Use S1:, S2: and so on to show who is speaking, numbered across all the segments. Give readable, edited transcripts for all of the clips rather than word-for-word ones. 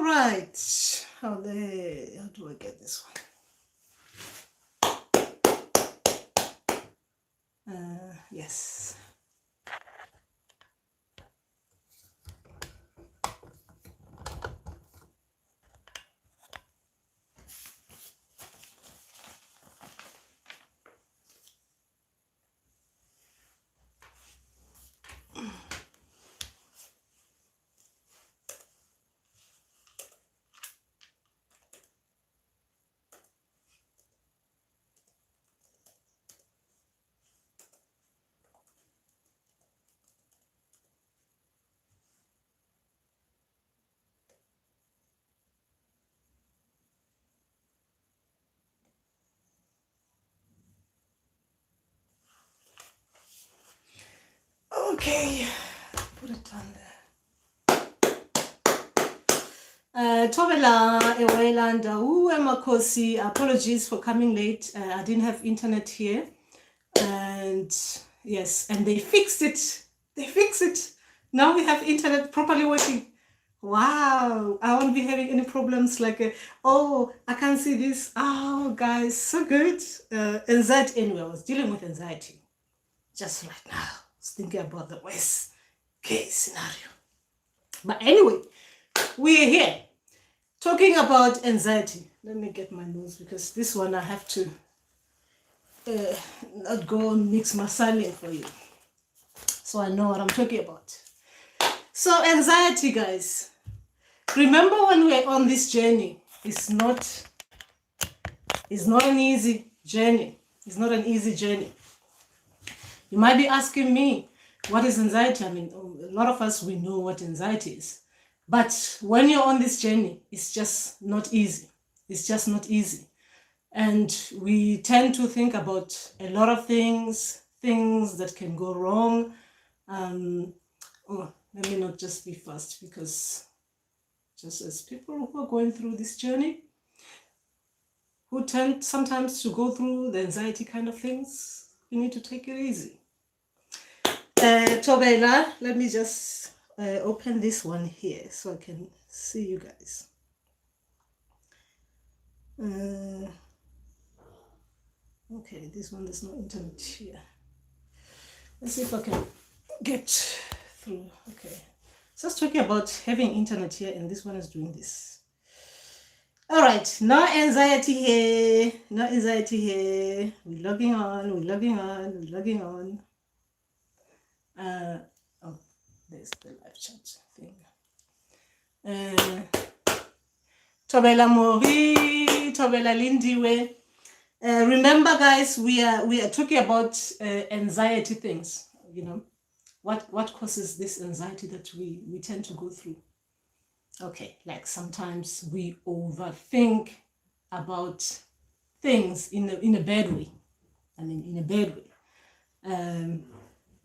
S1: right. How do I get this one? Yes. Okay, put it on there. Thobela Ewelanda, Makosi, apologies for coming late. I didn't have internet here. And yes, and they fixed it. They fixed it. Now we have internet properly working. Wow, I won't be having any problems like, oh, I can't see this. Oh, guys, so good. Anxiety, anyway, I was dealing with anxiety just right now. I was thinking about the worst case scenario. But anyway, we're here talking about anxiety. Let me get my notes because this one I have to not go and mix my silent for you. So I know what I'm talking about. So anxiety, guys. Remember when we're on this journey, it's not an easy journey. It's not an easy journey. You might be asking me, what is anxiety? I mean, a lot of us, we know what anxiety is. But when you're on this journey, it's just not easy. It's just not easy. And we tend to think about a lot of things that can go wrong. Let me not just be fast because just as people who are going through this journey, who tend sometimes to go through the anxiety kind of things, you need to take it easy. Thobela, let me just open this one here so I can see you guys. Okay, this one there's no internet here. Let's see if I can get through. Okay, just talking about having internet here, and this one is doing this. All right, no anxiety here. No anxiety here. We're logging on. We're logging on. We're logging on. Oh, there's the live chat thing. Thobela Mori, Thobela Lindiwe. Remember, guys, we are talking about anxiety things. You know, what causes this anxiety that we tend to go through. Okay, like sometimes we overthink about things in a bad way. I mean, in a bad way.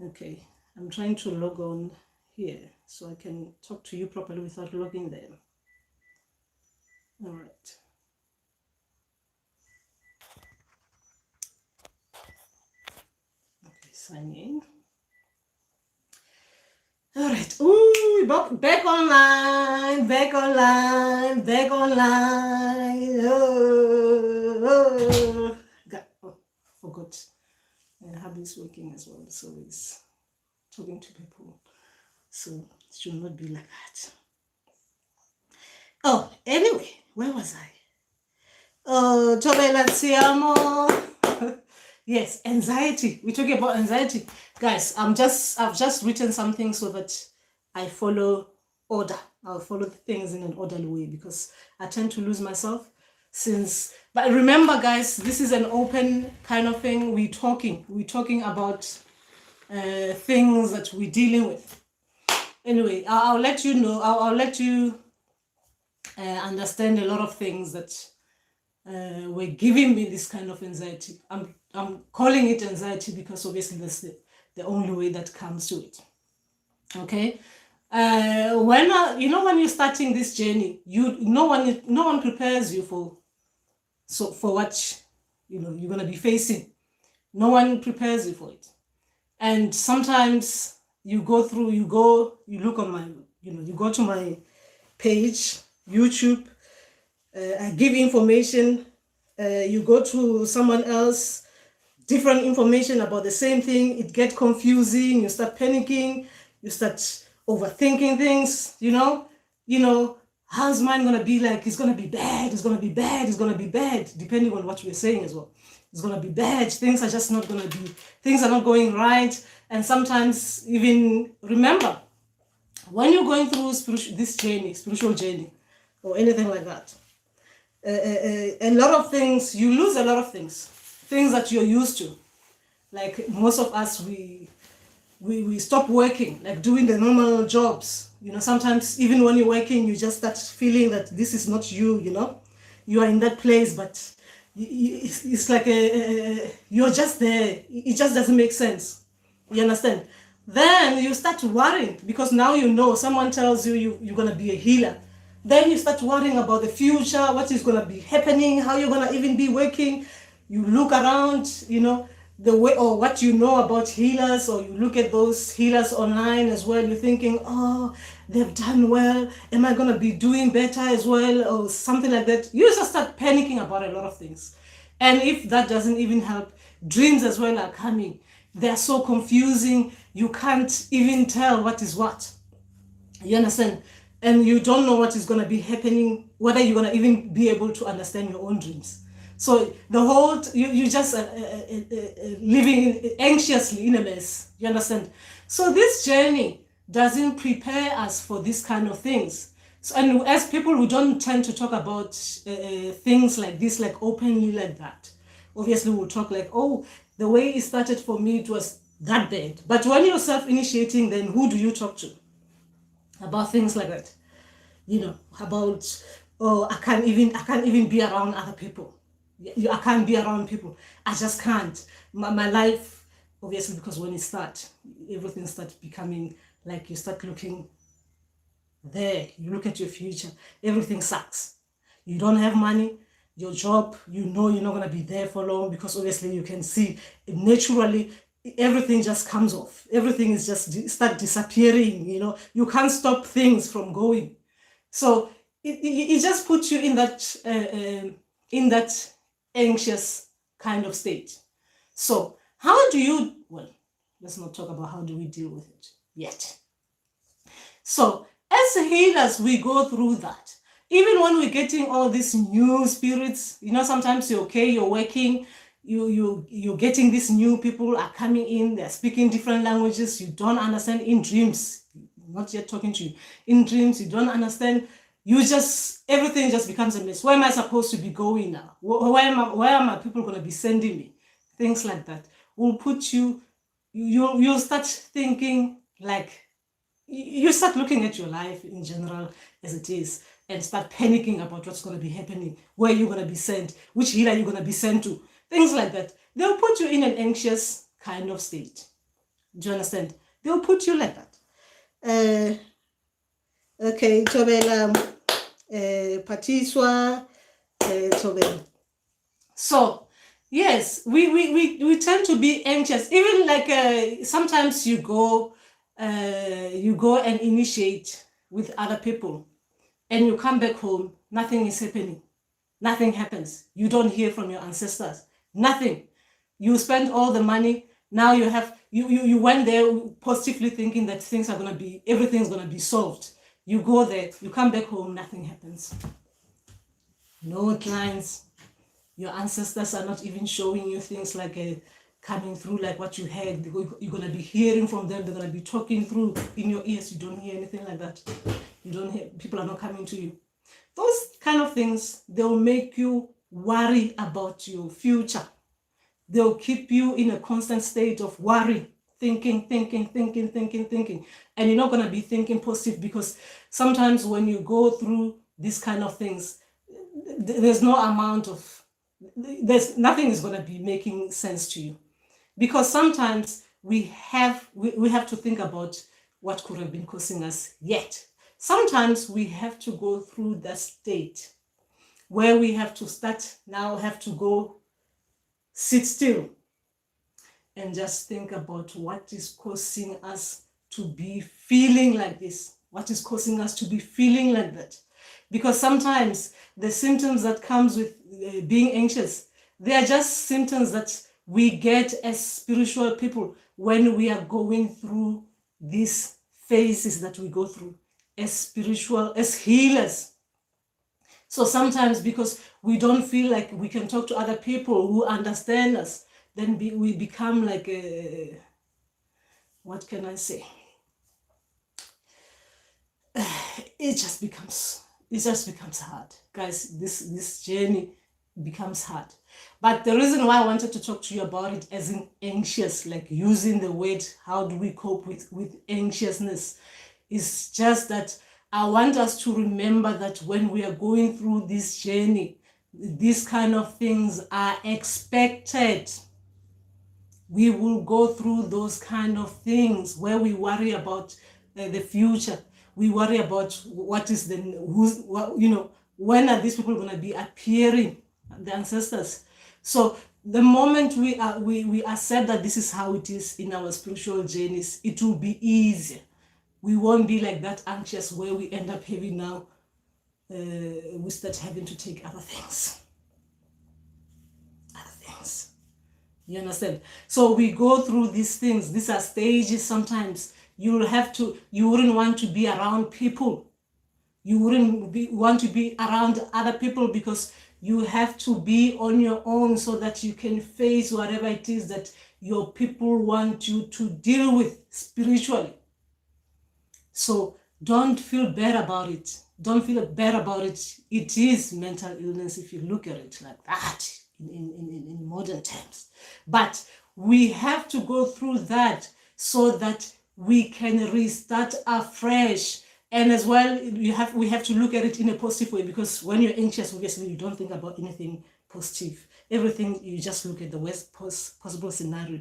S1: Okay, I'm trying to log on here so I can talk to you properly without logging there. All right. Okay, sign in. All right. Ooh, back online. Forgot. Hubby's working as well, so he's talking to people. So it should not be like that. Oh, anyway, where was I? Oh, Thobela Tsiamo. Yes, anxiety. We're talking about anxiety. Guys, I've just written something so that I follow order. I'll follow things in an orderly way because I tend to lose myself but remember, guys, this is an open kind of thing. We're talking about things that we're dealing with. Anyway, I'll let you know. I'll let you understand a lot of things that were giving me this kind of anxiety. I'm calling it anxiety because obviously that's the only way that comes to it. Okay. When you're starting this journey, no one prepares you for what you're gonna be facing. No one prepares you for it. And sometimes you go to my page, YouTube. I give information. You go to someone else, different information about the same thing. It gets confusing. You start panicking. You start overthinking things. How's mine gonna be like? It's gonna be bad. It's gonna be bad. It's gonna be bad. Depending on what we're saying as well. It's gonna be bad. Things are just not gonna be. Things are not going right. And sometimes even remember, when you're going through spiritual journey, or anything like that, a lot of things, you lose a lot of things that you're used to. Like most of us, we stop working, like doing the normal jobs. Sometimes even when you're working, you just start feeling that this is not you. You are in that place, but it's like you're just there. It just doesn't make sense. You understand? Then you start worrying because now someone tells you're going to be a healer. Then you start worrying about the future, what is going to be happening, how you're going to even be working. You look around, the way or what you know about healers, or you look at those healers online as well. You're thinking, oh, they've done well. Am I going to be doing better as well, or something like that? You just start panicking about a lot of things. And if that doesn't even help, dreams as well are coming. They're so confusing. You can't even tell what is what. You understand? And you don't know what is going to be happening, whether you're going to even be able to understand your own dreams. So the whole, you just living anxiously in a mess. You understand? So this journey doesn't prepare us for this kind of things. So, and as people who don't tend to talk about things like this, like openly like that, obviously we'll talk like, oh, the way it started for me, it was that bad. But when you're self-initiating, then who do you talk to about things like that? About, oh, I can't even be around other people. I can't be around people. I just can't. My life, obviously, because when it starts, everything starts becoming like you start looking there. You look at your future. Everything sucks. You don't have money. Your job, you're not going to be there for long, because obviously you can see naturally everything just comes off. Everything is just start disappearing. You can't stop things from going. So it just puts you in that anxious kind of state. So let's not talk about how do we deal with it yet. So as healers, we go through that. Even when we're getting all these new spirits, sometimes you're okay, you're working, you're getting these new people are coming in, they're speaking different languages, you don't understand in dreams, not yet talking to you. In dreams, you don't understand. Everything just becomes a mess. Where am I supposed to be going now? Where are my people going to be sending me? Things like that will put you'll start thinking like, you start looking at your life in general as it is and start panicking about what's going to be happening, where you're going to be sent, which healer you're going to be sent to, things like that. They'll put you in an anxious kind of state. Do you understand? They'll put you like that. Okay, Tobela, Patiswa, Tobela. So, yes, we tend to be anxious. Even like sometimes you go and initiate with other people, and you come back home, nothing is happening. Nothing happens. You don't hear from your ancestors. Nothing. You spend all the money. Now you went there positively thinking that everything's gonna be solved. You go there, you come back home, nothing happens. No clients. Your ancestors are not even showing you things like coming through like what you had. You're going to be hearing from them. They're going to be talking through in your ears. You don't hear anything like that. You don't hear, people are not coming to you. Those kind of things, they'll make you worry about your future. They'll keep you in a constant state of worry, thinking. And you're not going to be thinking positive, because sometimes when you go through these kind of things, there's nothing is going to be making sense to you, because sometimes we have to think about what could have been causing us. Yet sometimes we have to go through that state where we have to go sit still and just think about what is causing us to be feeling like this, what is causing us to be feeling like that. Because sometimes the symptoms that comes with being anxious, they are just symptoms that we get as spiritual people when we are going through these phases that we go through as spiritual, as healers. So sometimes because we don't feel like we can talk to other people who understand us, then we become like a, what can I say? It just becomes hard, guys. This journey becomes hard. But the reason why I wanted to talk to you about it as in anxious, like using the word, how do we cope with anxiousness, is just that I want us to remember that when we are going through this journey, these kind of things are expected. We will go through those kind of things where we worry about the future. We worry about what is when are these people going to be appearing, the ancestors. So the moment we accept that this is how it is in our spiritual journeys, it will be easier. We won't be like that anxious where we end up having now, we start having to take other things. You understand? So we go through these things. These are stages. Sometimes you wouldn't want to be around people. You wouldn't want to be around other people because you have to be on your own so that you can face whatever it is that your people want you to deal with spiritually. So don't feel bad about it. Don't feel bad about it. It is mental illness if you look at it like that in modern terms. But we have to go through that so that we can restart afresh. And as well, we have to look at it in a positive way, because when you're anxious, obviously you don't think about anything positive. Everything, you just look at the worst possible scenario.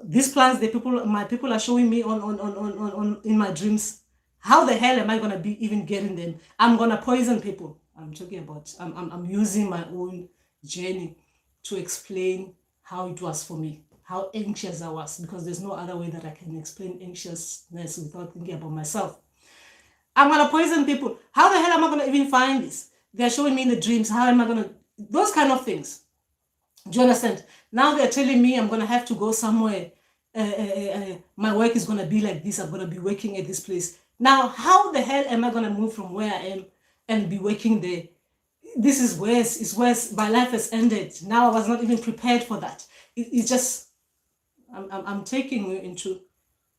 S1: These plans, my people are showing me on in my dreams. How the hell am I gonna be even getting them? I'm gonna poison people. I'm talking about. I'm using my own journey to explain how it was for me, how anxious I was, because there's no other way that I can explain anxiousness without thinking about myself. I'm gonna poison people. How the hell am I gonna even find this? They're showing me in the dreams. How am I gonna? Those kind of things. Do you understand? Now they're telling me I'm gonna have to go somewhere. My work is gonna be like this. I'm gonna be working at this place. Now, how the hell am I gonna move from where I am and be working there? This is worse. It's worse. My life has ended. Now I was not even prepared for that. It's just, I'm taking you into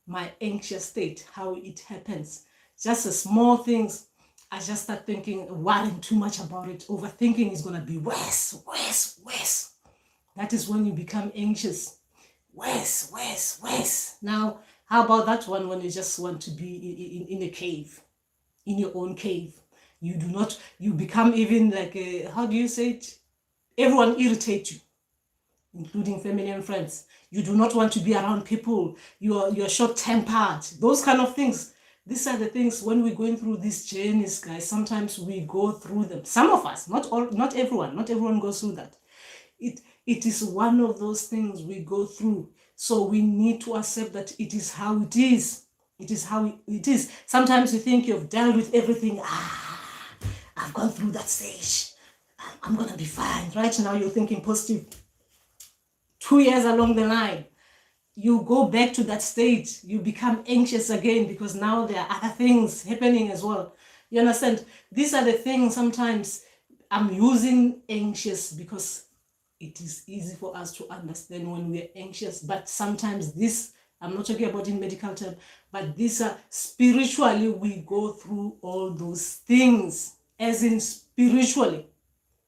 S1: my anxious state, how it happens. Just the small things, I just start thinking, worrying too much about it. Overthinking is going to be worse. That is when you become anxious. Worse. Now, how about that one when you just want to be in a cave, in your own cave? You become even like, how do you say it? Everyone irritates you, including family and friends. You do not want to be around people. You're short-tempered. Those kind of things. These are the things when we're going through these journeys, guys. Sometimes we go through them. Some of us, not everyone. Not everyone goes through that. It is one of those things we go through. So we need to accept that it is how it is. It is how it is. Sometimes you think you've dealt with everything. I've gone through that stage. I'm going to be fine. Right now you're thinking positive. 2 years along the line, you go back to that state. You become anxious again because now there are other things happening as well. You understand? These are the things sometimes I'm using anxious because it is easy for us to understand when we're anxious. But sometimes this, I'm not talking about in medical terms, but these are spiritually, we go through all those things, as in spiritually.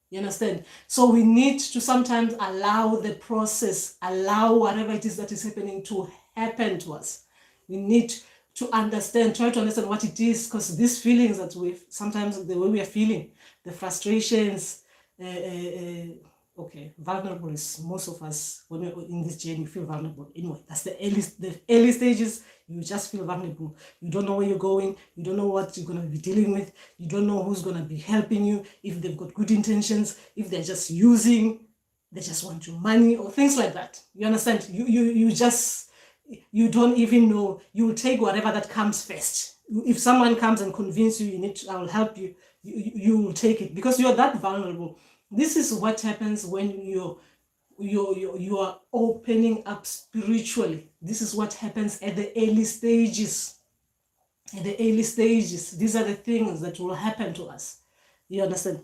S1: You understand? So we need to sometimes allow the process, allow whatever it is that is happening to happen to us. We need to understand, try to understand what it is, because these feelings that sometimes the way we are feeling, the frustrations, okay, vulnerable is most of us, when we're in this journey, you feel vulnerable. Anyway, that's the early stages. You just feel vulnerable. You don't know where you're going. You don't know what you're going to be dealing with. You don't know who's going to be helping you, if they've got good intentions, if they're just using, they just want your money or things like that. You understand? You don't even know. You will take whatever that comes first. If someone comes and convince you, I will help you, you will take it because you're that vulnerable. This is what happens when you are opening up spiritually. This is what happens at the early stages. At the early stages, these are the things that will happen to us. You understand?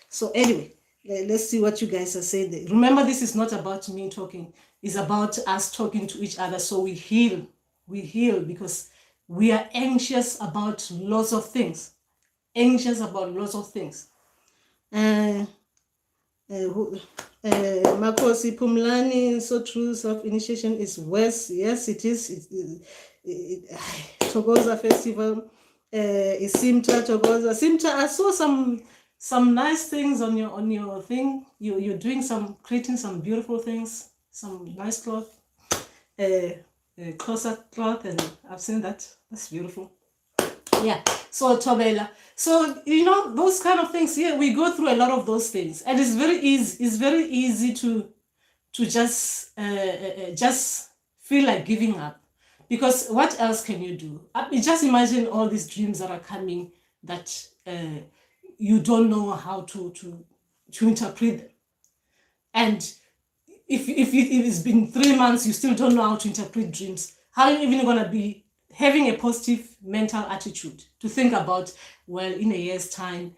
S1: So anyway, let's see what you guys are saying. Remember, this is not about me talking. It's about us talking to each other so we heal. We heal because we are anxious about lots of things. Anxious about lots of things. Makosi Pumlani, so true, self-initiation is worse. Yes, it is. Togoza Festival, Simta Togoza. Simta, I saw some nice things on your thing. You're doing creating some beautiful things, some nice cloth, closer cloth, and I've seen that. That's beautiful. Yeah. So Thobela. So those kind of things. Yeah, we go through a lot of those things, and it's very easy. It's very easy to just feel like giving up, because what else can you do? Just imagine all these dreams that are coming that you don't know how to interpret them, and if it's been 3 months, you still don't know how to interpret dreams. How are you even gonna be having a positive mental attitude to think about, well, in a year's time,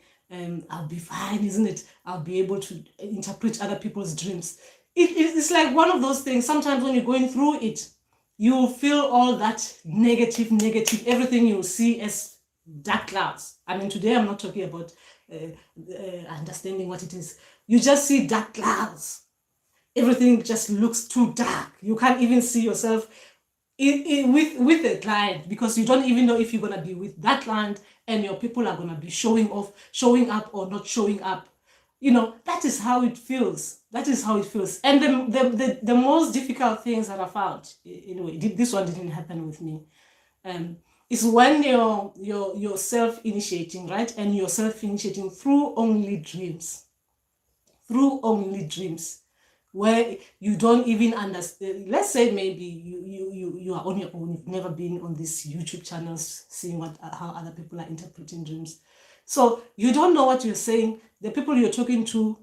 S1: I'll be fine, isn't it? I'll be able to interpret other people's dreams. It's like one of those things. Sometimes when you're going through it, you will feel all that negative, everything you'll see as dark clouds. I mean, today I'm not talking about understanding what it is. You just see dark clouds. Everything just looks too dark. You can't even see yourself with a client, because you don't even know if you're going to be with that client and your people are going to be showing up or not showing up. That is how it feels. And the most difficult things that I found, anyway, this one didn't happen with me, is when you're self-initiating, right? And you're self-initiating through only dreams, where you don't even understand. Let's say maybe you are on your own. You've never been on these YouTube channels seeing how other people are interpreting dreams. So you don't know what you're saying. The people you're talking to,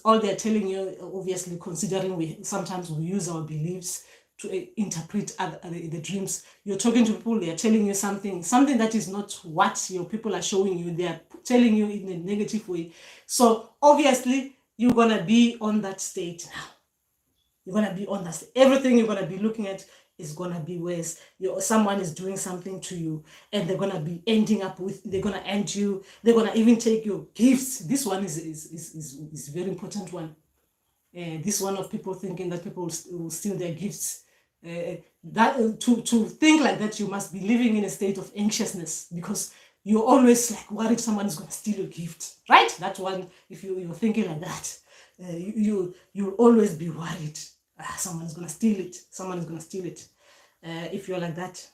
S1: all they're telling you, obviously, considering sometimes we use our beliefs to interpret the dreams. You're talking to people, they're telling you something that is not what your people are showing you. They're telling you in a negative way. So obviously, you're going to be on that state now. You're going to be on that state. Everything you're going to be looking at is going to be worse. Someone is doing something to you, and they're going to be they're going to end you. They're going to even take your gifts. This one is a very important one. This one of people thinking that people will steal their gifts. To think like that, you must be living in a state of anxiousness, because you're always like worried someone is going to steal your gift, right? That one, if you're thinking like that, you'll always be worried. Someone is going to steal it. If you're like that,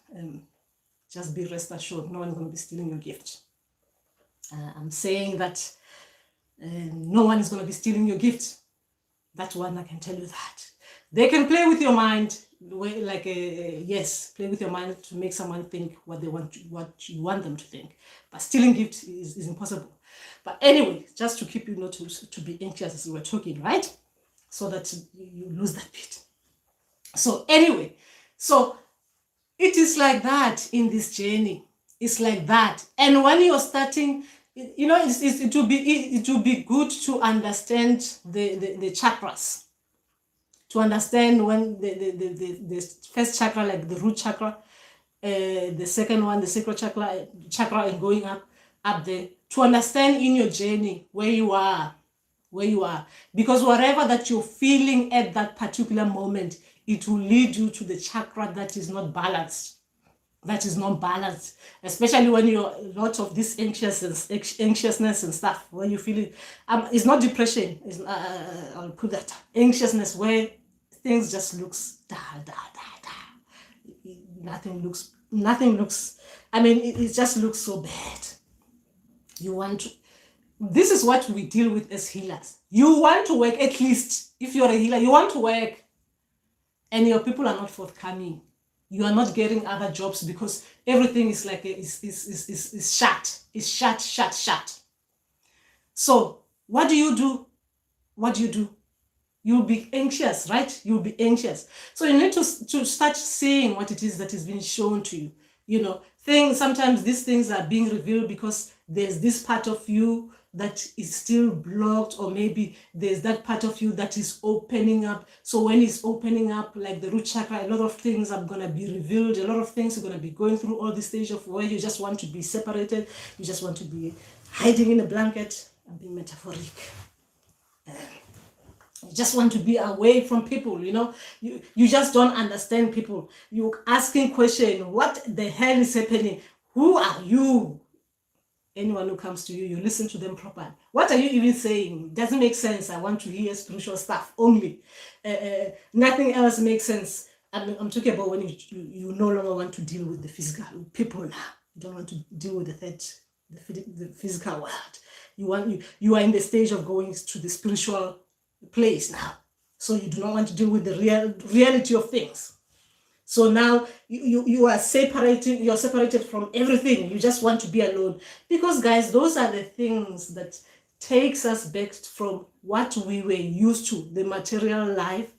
S1: just be rest assured, no one's going to be stealing your gift. I'm saying that no one is going to be stealing your gift. That one, I can tell you that. They can play with your mind, play with your mind to make someone think what you want them to think. But stealing gifts is impossible. But anyway, just to keep you not to be anxious as we were talking, right? So that you lose that bit. So anyway, so it is like that in this journey. It's like that. And when you're starting, it will be good to understand the chakras. To understand when the first chakra, like the root chakra, the second one, the sacral chakra, and going up there, to understand in your journey where you are, because whatever that you're feeling at that particular moment, it will lead you to the chakra that is not balanced. Especially when you're a lot of this anxiousness and stuff, when you feel it. It's not depression. I'll put that anxiousness where things just looks nothing looks. I mean, it just looks so bad. This is what we deal with as healers. You want to work, at least if you're a healer, you want to work, and your people are not forthcoming. You are not getting other jobs because everything is like is shut. It's shut. So what do you do? What do you do? You'll be anxious, right? You'll be anxious. So you need to start seeing what it is that is being shown to you. You know, things, sometimes these things are being revealed because there's this part of you that is still blocked, or maybe there's that part of you that is opening up. So when it's opening up, like the root chakra, a lot of things are going to be revealed. A lot of things are going to be going through all the stage of where you just want to be separated. You just want to be hiding in a blanket. I'm being metaphoric. You just want to be away from people, you know. You just don't understand people. You're asking questions. What the hell is happening? Who are you? Anyone who comes to you, you listen to them properly. What are you even saying? Doesn't make sense. I want to hear spiritual stuff only. Nothing else makes sense. I'm talking about when you no longer want to deal with the physical people now. You don't want to deal with the physical world. You are in the stage of going to the spiritual place now. So you do not want to deal with the reality of things. So now you are separating, you're separated from everything. You just want to be alone. Because guys, those are the things that takes us back from what we were used to, the material life,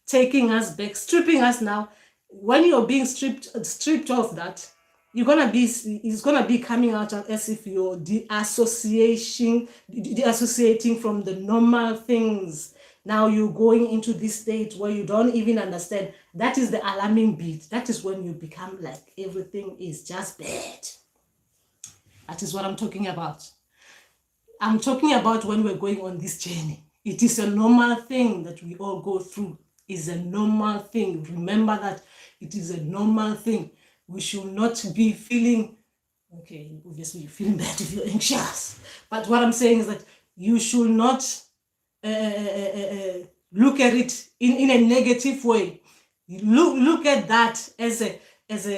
S1: taking us back, stripping us now. When you're being stripped of that, it's gonna be coming out as if you're deassociating from the normal things. Now you're going into this state where you don't even understand. That is the alarming bit. That is when you become like everything is just bad. That is what I'm talking about. I'm talking about when we're going on this journey. It is a normal thing that we all go through. It's a normal thing. Remember that it is a normal thing. We should not be feeling, okay, obviously you're feeling bad if you're anxious. But what I'm saying is that you should not look at it in a negative way. Look at that as a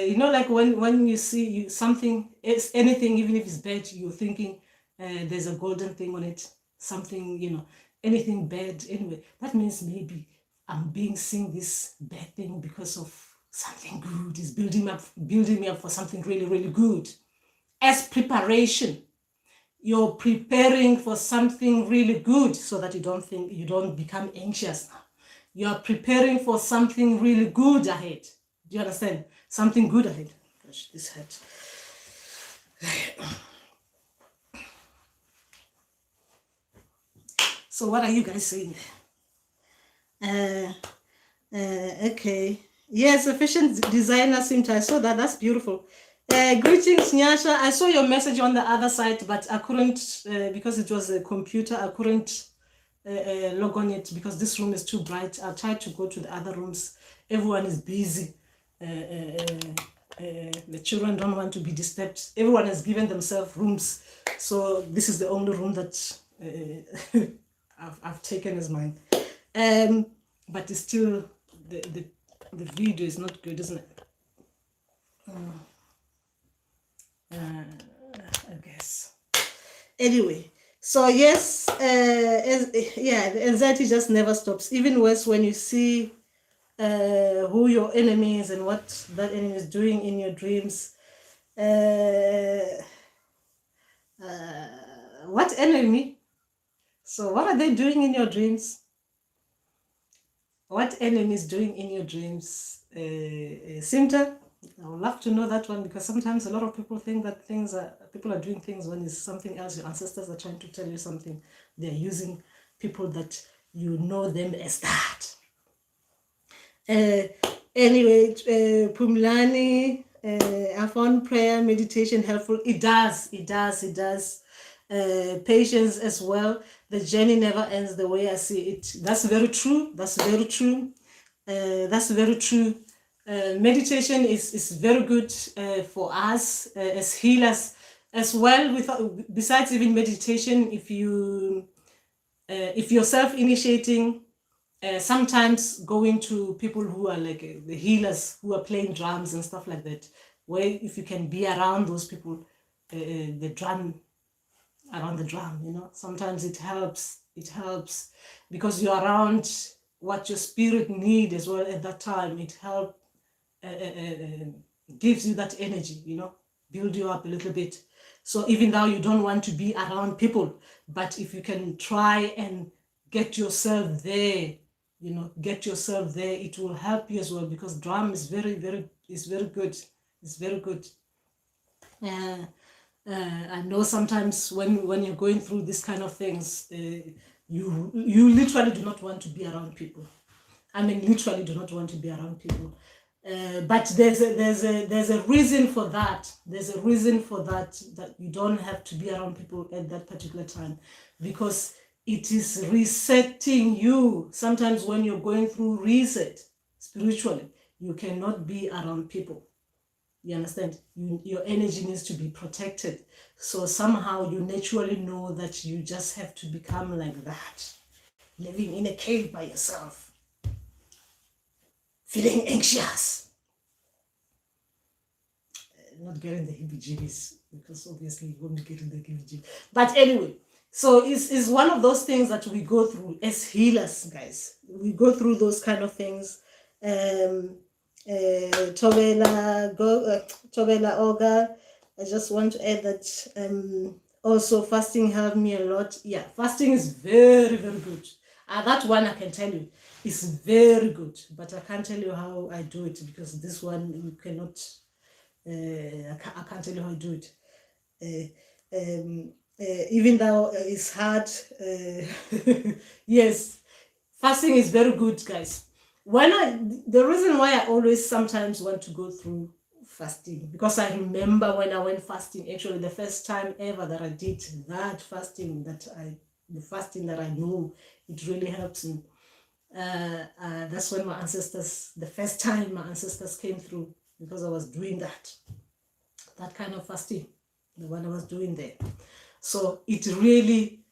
S1: you know, like when you see something, anything, even if it's bad, you're thinking there's a golden thing on it, something, you know, anything bad anyway. That means maybe I'm seeing this bad thing because of something good. Is building me up for something really, really good. As preparation, you're preparing for something really good so that you don't become anxious now. You're preparing for something really good ahead. Do you understand? Something good ahead. Gosh, this hurts. So what are you guys saying? Okay. Yes, efficient designer Simta. I saw that. That's beautiful. Greetings, Nyasha. I saw your message on the other side, but I couldn't, because it was a computer, I couldn't log on it because this room is too bright. I tried to go to the other rooms. Everyone is busy. The children don't want to be disturbed. Everyone has given themselves rooms. So this is the only room that I've taken as mine. But it's still, the video is not good, isn't it? I guess. Anyway, so yes, the anxiety just never stops. Even worse when you see who your enemy is and what that enemy is doing in your dreams. What enemy? So what are they doing in your dreams? What enemy is doing in your dreams? Simta? I would love to know that one, because sometimes a lot of people think that people are doing things when it's something else. Your ancestors are trying to tell you something. They're using people that you know them as that. Anyway, Pumlani, I found prayer, meditation helpful. It does. Patience as well. The journey never ends the way I see it. That's very true. Meditation is very good for us as healers as well. Besides even meditation, if you're self-initiating, sometimes going to people who are like the healers who are playing drums and stuff like that, where if you can be around those people, around the drum, you know, sometimes it helps because you're around what your spirit need as well at that time. It helps gives you that energy, build you up a little bit. So even though you don't want to be around people, but if you can try and get yourself there, get yourself there, it will help you as well, because drum is very, very, is very good. It's very good. I know sometimes when you're going through this kind of things, you literally do not want to be around people. I mean, literally do not want to be around people. But there's a reason for that. There's a reason for that you don't have to be around people at that particular time, because it is resetting you. Sometimes when you're going through reset spiritually, you cannot be around people. You understand? Your energy needs to be protected. So somehow you naturally know that you just have to become like that, living in a cave by yourself, feeling anxious, not getting the heebie-jeebies, because obviously you won't be getting the heebie-jeebies. But anyway, so it's one of those things that we go through as healers, guys. We go through those kind of things. Tobela Olga, I just want to add that also fasting helped me a lot. Yeah, fasting is very, very good. That one I can tell you is very good, but I can't tell you how I do it, because this one you cannot, I can't tell you how I do it. Even though it's hard, yes, fasting is very good, guys. The reason why I always sometimes want to go through fasting, because I remember when I went fasting, actually the first time ever that I did that fasting, the fasting that I know, it really helps me. That's when the first time my ancestors came through, because I was doing that kind of fasting, the one I was doing there. So it really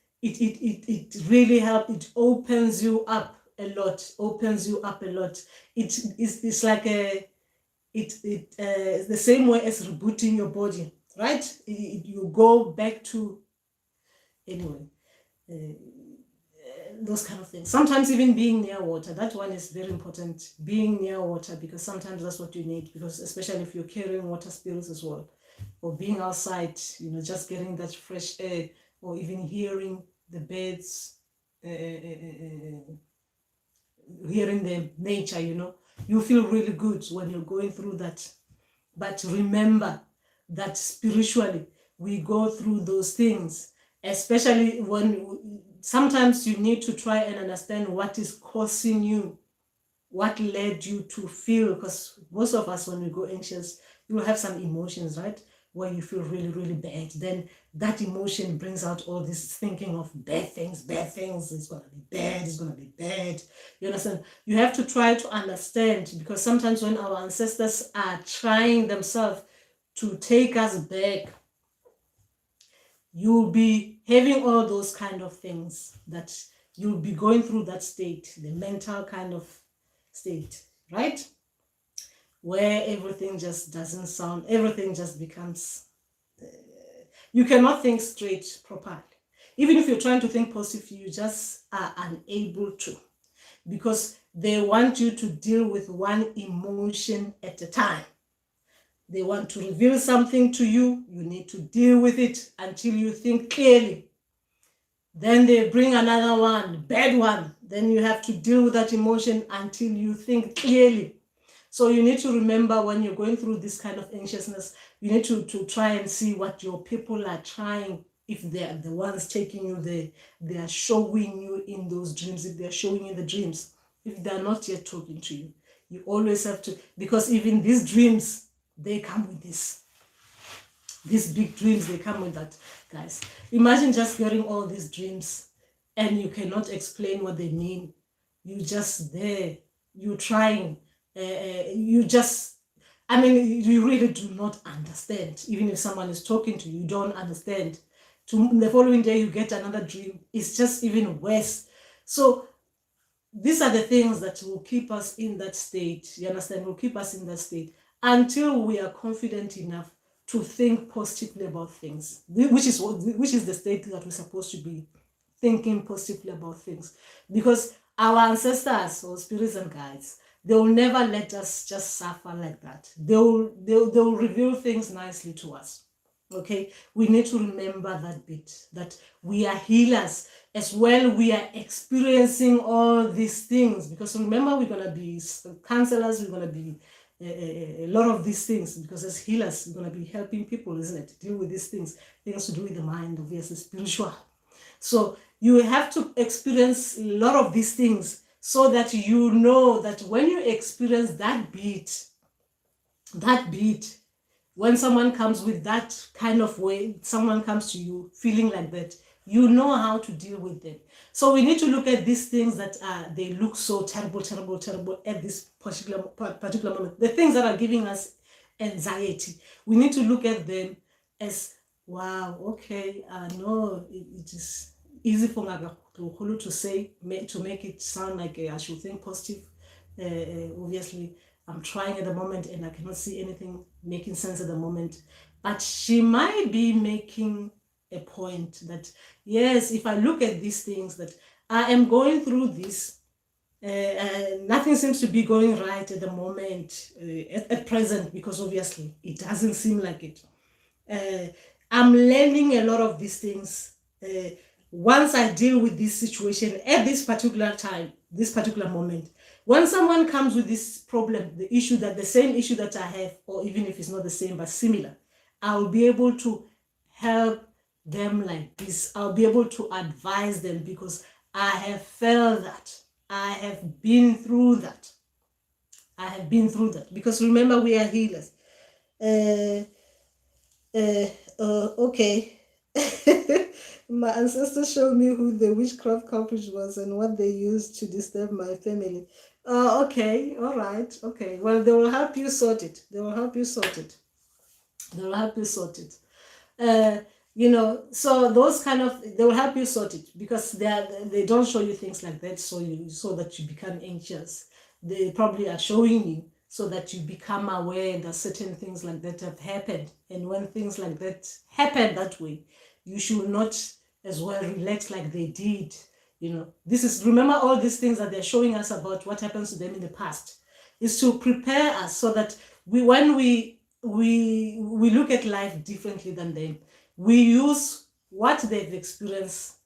S1: helps. It opens you up a lot. It's like it's the same way as rebooting your body, right? You go back to, anyway, those kind of things. Sometimes even being near water, that one is very important. Being near water, because sometimes that's what you need, because especially if you're carrying water spills as well, or being outside, just getting that fresh air, or even hearing the birds, hearing the nature, you feel really good when you're going through that. But remember that spiritually, we go through those things, especially when sometimes you need to try and understand what is causing you, what led you to feel, because most of us, when we go anxious, you'll have some emotions, right, where you feel really, really bad. Then that emotion brings out all this thinking of bad things, it's going to be bad, you understand? You have to try to understand, because sometimes when our ancestors are trying themselves to take us back, you'll be having all those kind of things, that you'll be going through that state, the mental kind of state, right? Where everything just doesn't sound, everything just becomes, you cannot think straight properly. Even if you're trying to think positive, you just are unable to, because they want you to deal with one emotion at a time. They want to reveal something to you, you need to deal with it until you think clearly. Then they bring another one, bad one. Then you have to deal with that emotion until you think clearly. So you need to remember, when you're going through this kind of anxiousness, you need to try and see what your people are trying, if they're the ones taking you there, they are showing you in those dreams, if they're showing you the dreams, if they're not yet talking to you. You always have to, because even these dreams, they come with this. These big dreams, they come with that, guys. Imagine just getting all these dreams and you cannot explain what they mean. You just there, you're trying, you really do not understand. Even if someone is talking to you, you don't understand. The following day, you get another dream. It's just even worse. So these are the things that will keep us in that state. You understand? Will keep us in that state until we are confident enough to think positively about things, which is the state that we're supposed to be, thinking positively about things. Because our ancestors, or spirits and guides, They will never let us just suffer like that. They'll reveal things nicely to us. Okay, we need to remember that bit, that we are healers as well. We are experiencing all these things, because remember, we're going to be counselors, we're going to be a lot of these things, because as healers, we're going to be helping people, isn't it, deal with these things to do with the mind, obviously spiritual. So you have to experience a lot of these things, so that you know that when you experience that beat, when someone comes with that kind of way, someone comes to you feeling like that, you know how to deal with them. So we need to look at these things that they look so terrible at this particular moment. The things that are giving us anxiety, we need to look at them as, wow, okay, no, it is easy for Ngaka to say, to make it sound like I should think positive. Obviously, I'm trying at the moment and I cannot see anything making sense at the moment. But she might be making a point that, yes, if I look at these things, that I am going through this, nothing seems to be going right at the moment, at present, because obviously it doesn't seem like it. I'm learning a lot of these things. Once I deal with this situation at this particular time, this particular moment, when someone comes with this problem, the same issue that I have, or even if it's not the same but similar, I'll be able to help them like this. I'll be able to advise them, because I have felt that. I have been through that. Because remember, we are healers. Okay. My ancestors showed me who the witchcraft culprit was and what they used to disturb my family. Okay, all right, okay. Well, they will help you sort it. So those kind of, they will help you sort it, because they don't show you things like that so that you become anxious. They probably are showing you so that you become aware that certain things like that have happened, and when things like that happen that way, you should not as well relate like they did. Remember, all these things that they're showing us about what happens to them in the past is to prepare us, so that when we look at life differently than them, we use what they've experienced,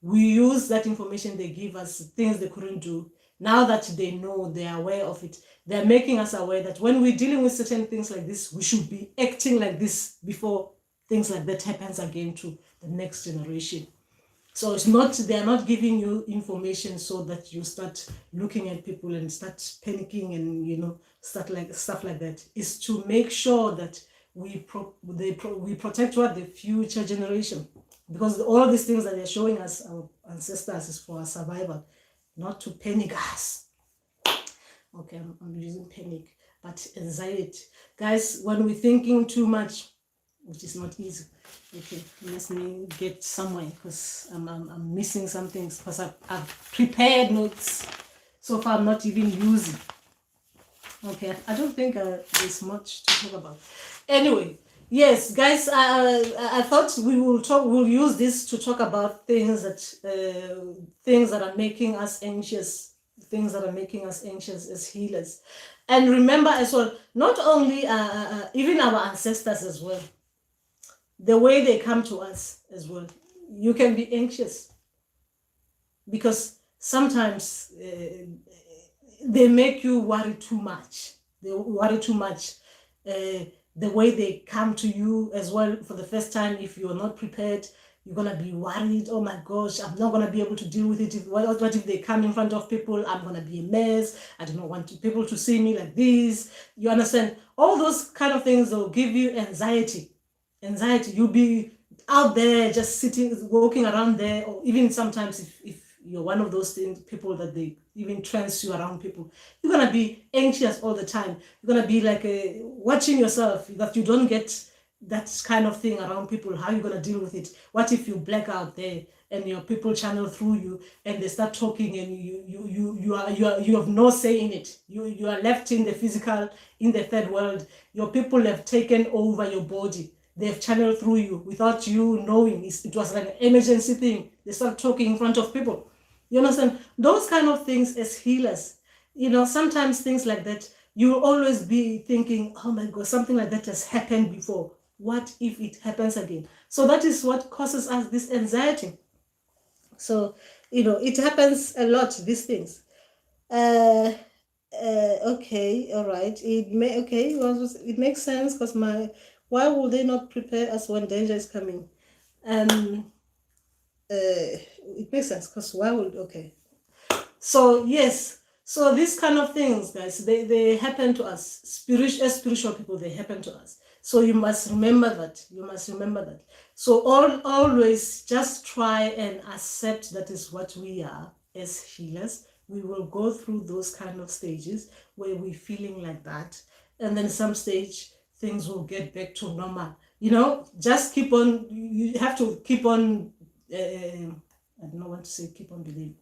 S1: we use that information they give us, things they couldn't do. Now that they know, they're aware of it, they're making us aware that when we're dealing with certain things like this, we should be acting like this before things like that happens again to the next generation. So they're not giving you information so that you start looking at people and start panicking and stuff like that. It's to make sure that we protect the future generation, because all these things that they're showing us, our ancestors, is for our survival, not to panic us. Okay, I'm using panic, but anxiety, guys. When we're thinking too much, which is not easy. Okay, let me get somewhere, because I'm missing some things, because I've prepared notes. So far, I'm not even using. Okay, I don't think there's much to talk about. Anyway, yes, guys, I thought we'll use this to talk about things that are making us anxious, as healers. And remember as well, not only even our ancestors as well, the way they come to us as well, you can be anxious, because sometimes they make you worry too much. The way they come to you as well for the first time, if you're not prepared, you're going to be worried. Oh my gosh, I'm not going to be able to deal with it. What if they come in front of people? I'm going to be a mess. I do not want people to see me like this. You understand? All those kind of things will give you anxiety. You'll be out there just sitting, walking around there, or even sometimes if you're one of those people that they even trance you around people, you're going to be anxious all the time. You're going to be like watching yourself, that you don't get that kind of thing around people. How are you going to deal with it? What if you black out there and your people channel through you and they start talking and you have no say in it? You are left in the physical, in the third world. Your people have taken over your body. They've channeled through you without you knowing. It was like an emergency thing. They start talking in front of people. You understand? Those kind of things, as healers, Sometimes things like that, you'll always be thinking, oh my God, something like that has happened before. What if it happens again? So that is what causes us this anxiety. So, it happens a lot, these things. Okay, all right. It makes sense because why would they not prepare us when danger is coming? It makes sense because why would, okay. So yes, so these kind of things, guys, they happen to us. Spiritual people, they happen to us. So you must remember that. So always just try and accept that is what we are as healers. We will go through those kind of stages where we're feeling like that, and then some stage things will get back to normal. Just keep on. You have to keep on. I don't know what to say. Keep on believing.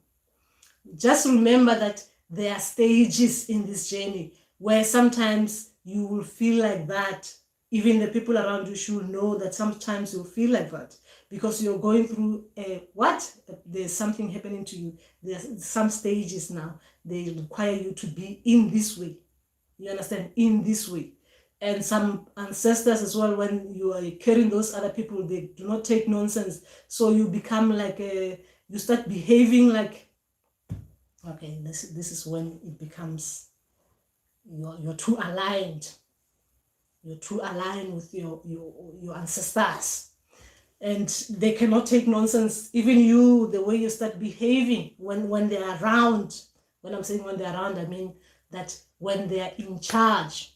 S1: Just remember that there are stages in this journey where sometimes you will feel like that. Even the people around you should know that sometimes you'll feel like that because you're going through there's something happening to you. There's some stages now, they require you to be in this way. You understand? In this way. And some ancestors as well, when you are carrying those other people, they do not take nonsense. So you become like you start behaving like, okay, this is when it becomes you're too aligned. You're too aligned with your ancestors, and they cannot take nonsense. Even you, the way you start behaving when they're around. When I'm saying when they're around, I mean that when they're in charge.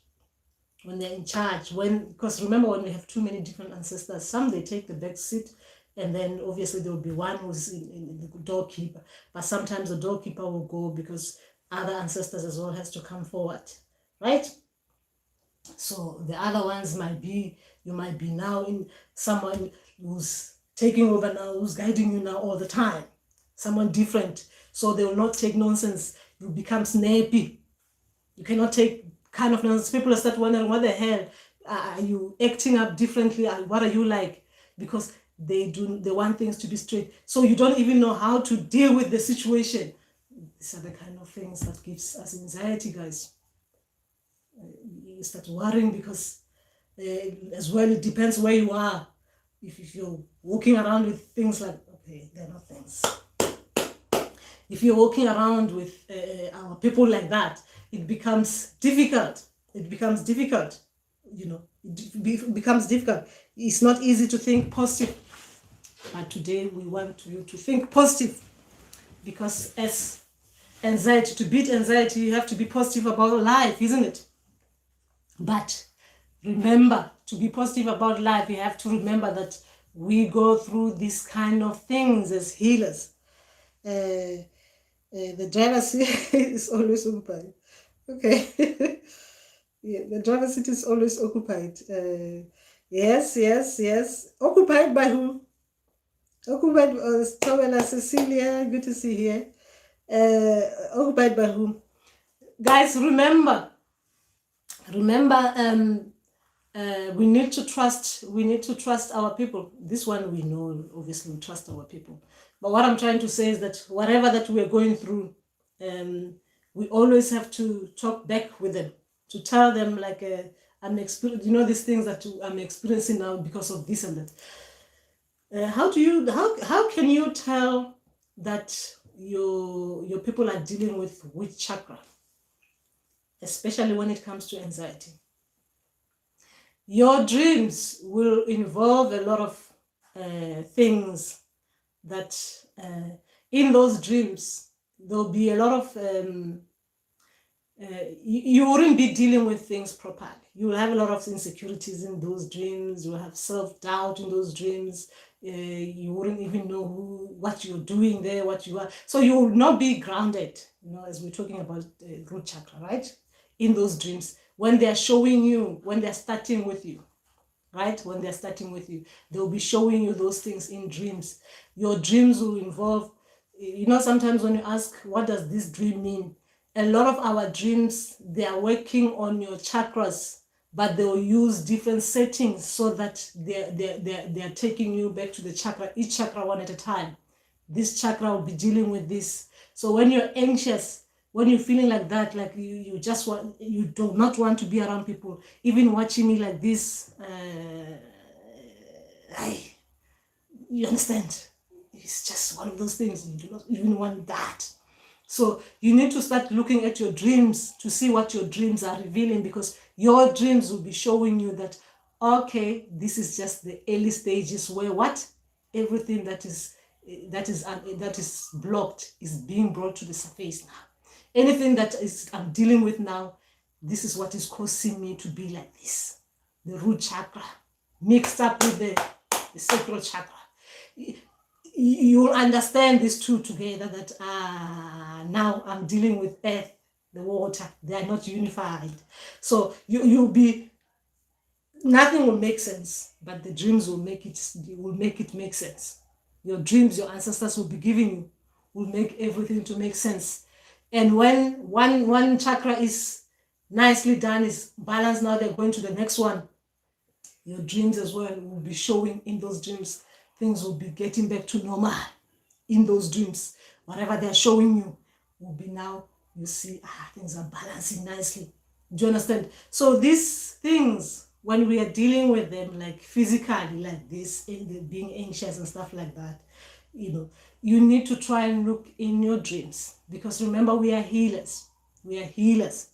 S1: Because remember, when we have too many different ancestors, some they take the back seat, and then obviously there will be one who's in the doorkeeper, but sometimes the doorkeeper will go because other ancestors as well has to come forward, right? So the other ones you might be now in someone who's taking over now, who's guiding you now all the time, someone different. So they will not take nonsense. You become snappy. You cannot take kind of nonsense. People start wondering, what the hell are you acting up differently? What are you like? Because they want things to be straight. So you don't even know how to deal with the situation. These are the kind of things that gives us anxiety, guys. You start worrying because as well, it depends where you are. If you're walking around with things like, okay, they're not things. If you're walking around with our people like that, it becomes difficult. It becomes difficult. It becomes difficult. It's not easy to think positive. But today we want you to think positive, because as anxiety, to beat anxiety, you have to be positive about life, isn't it? But remember, to be positive about life, you have to remember that we go through these kind of things as healers. The driver's seat is always occupied. Okay. Yeah, the driver's seat is always occupied. Yes. Occupied by who? Occupied by Tawela Cecilia. Good to see you here. Occupied by whom? Guys, remember, we need to trust our people. This one we know, obviously we trust our people. But what I'm trying to say is that whatever that we're going through, we always have to talk back with them, to tell them like I'm experiencing, these things that I'm experiencing now because of this and that. How can you tell that your people are dealing with which chakra, especially when it comes to anxiety? Your dreams will involve a lot of things that in those dreams there'll be a lot of you wouldn't be dealing with things properly. You will have a lot of insecurities in those dreams. You will have self-doubt in those dreams. You wouldn't even know what you're doing there, what you are. So you will not be grounded, as we're talking about root chakra, right? In those dreams, when they're showing you, when they're starting with you, right? When they're starting with you, they'll be showing you those things in dreams. Your dreams will involve, sometimes when you ask, what does this dream mean? A lot of our dreams, they are working on your chakras, but they'll use different settings so that they're taking you back to the chakra, each chakra one at a time. This chakra will be dealing with this. So when you're anxious, when you're feeling like that, like you just want, you do not want to be around people, even watching me like this, you understand? It's just one of those things. You do not even want that. So you need to start looking at your dreams to see what your dreams are revealing, because your dreams will be showing you that, okay, this is just the early stages where what? Everything that is blocked is being brought to the surface now. Anything that is I'm dealing with now, this is what is causing me to be like this. The root chakra mixed up with the sacral chakra. You'll understand these two together, that now I'm dealing with earth, the water, they are not unified. So you'll be, nothing will make sense, but the dreams will make it make sense. Your dreams your ancestors will be giving you will make everything to make sense. And when one chakra is nicely done, is balanced, now they're going to the next one. Your dreams as well will be showing in those dreams. Things will be getting back to normal in those dreams. Whatever they're showing you will be now, you see, things are balancing nicely. Do you understand? So these things, when we are dealing with them, like physically, like this, being anxious and stuff like that, you need to try and look in your dreams, because remember, we are healers. We are healers.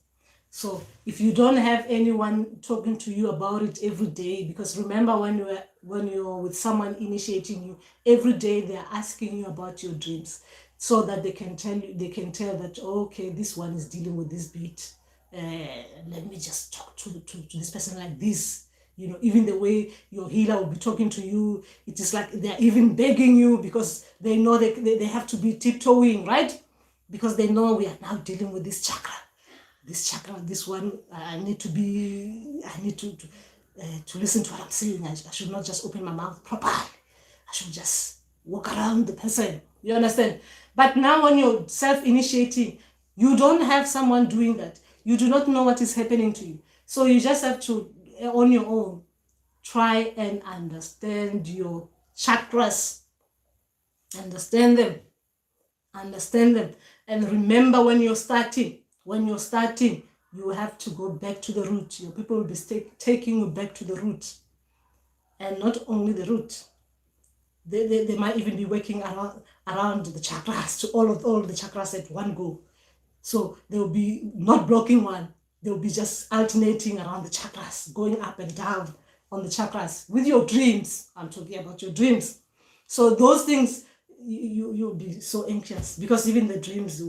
S1: So if you don't have anyone talking to you about it every day, because remember, when you're with someone initiating you, every day they're asking you about your dreams, so that they can tell that, okay, this one is dealing with this bit. Let me just talk to this person like this. Even the way your healer will be talking to you, it is like they're even begging you, because they know they have to be tiptoeing, right? Because they know we are now dealing with this chakra. This one, I need to listen to what I'm saying. I should not just open my mouth properly. I should just walk around the person. You understand? But now when you're self-initiating, you don't have someone doing that. You do not know what is happening to you. So you just have to, on your own, try and understand your chakras. Understand them. And remember, when you're starting, you have to go back to the root. Your people will be taking you back to the root. And not only the root, they might even be working around the chakras, to all the chakras at one go. So they will be not blocking one. They will be just alternating around the chakras, going up and down on the chakras with your dreams. I'm talking about your dreams. So those things, you'll be so anxious, because even the dreams,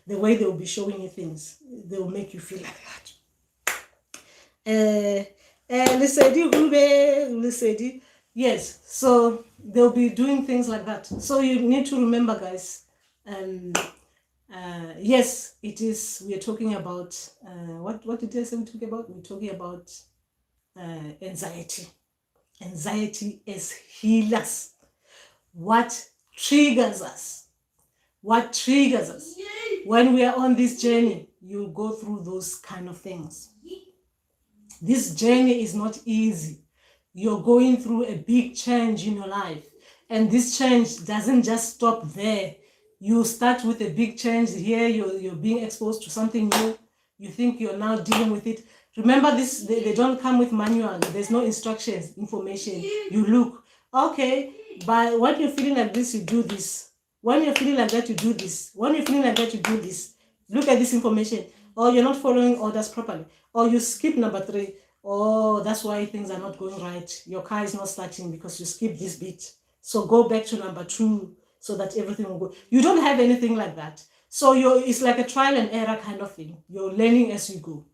S1: the way they will be showing you things, they will make you feel like that. Yes, so they'll be doing things like that. So you need to remember, guys, yes, it is, we are talking about, what did I say we're talking about? We're talking about anxiety. Anxiety as healers. What triggers us? When we are on this journey, you go through those kind of things. This journey is not easy. You're going through a big change in your life, and this change doesn't just stop there. You start with a big change here. You're being exposed to something new. You think you're now dealing with it. Remember, this, they don't come with manual. There's no instructions, information. You look, okay, but when you're feeling like this, you do this. When you're feeling like that, you do this. When you're feeling like that, you do this. Look at this information. Or you're not following orders properly. Or you skip number 3. Oh, that's why things are not going right. Your car is not starting because you skipped this bit. So go back to number 2 so that everything will go. You don't have anything like that. So it's like a trial and error kind of thing. You're learning as you go.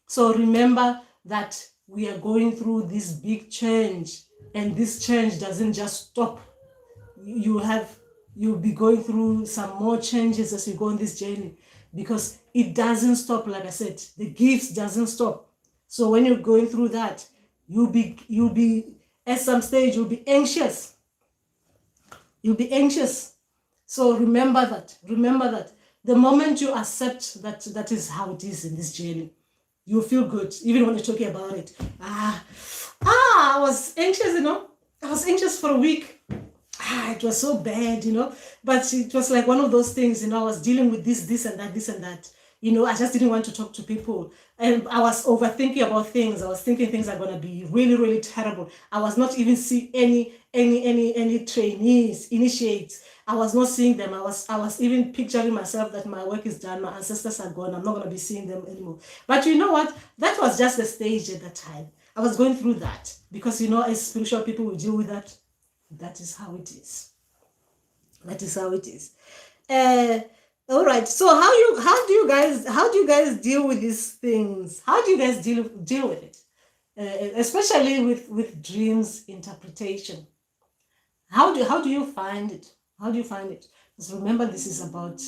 S1: So remember that we are going through this big change, and this change doesn't just stop. You'll be going through some more changes as you go on this journey, because it doesn't stop. Like I said, the gifts doesn't stop. So when you're going through that, you'll be at some stage, you'll be anxious. So remember that the moment you accept that is how it is in this journey, you feel good, even when you're talking about it. I was anxious, I was anxious for a week. it was so bad, but it was like one of those things, I was dealing with this and that. I just didn't want to talk to people. And I was overthinking about things. I was thinking things are gonna be really, really terrible. I was not even seeing any trainees, initiates. I was not seeing them. I was even picturing myself that my work is done, my ancestors are gone, I'm not gonna be seeing them anymore. But you know what? That was just the stage at that time. I was going through that because as spiritual people we deal with that. That is how it is. That is how it is. All right. So how do you guys deal with these things? How do you guys deal with it? Especially with dreams interpretation. How do you find it? How do you find it? Because remember, this is about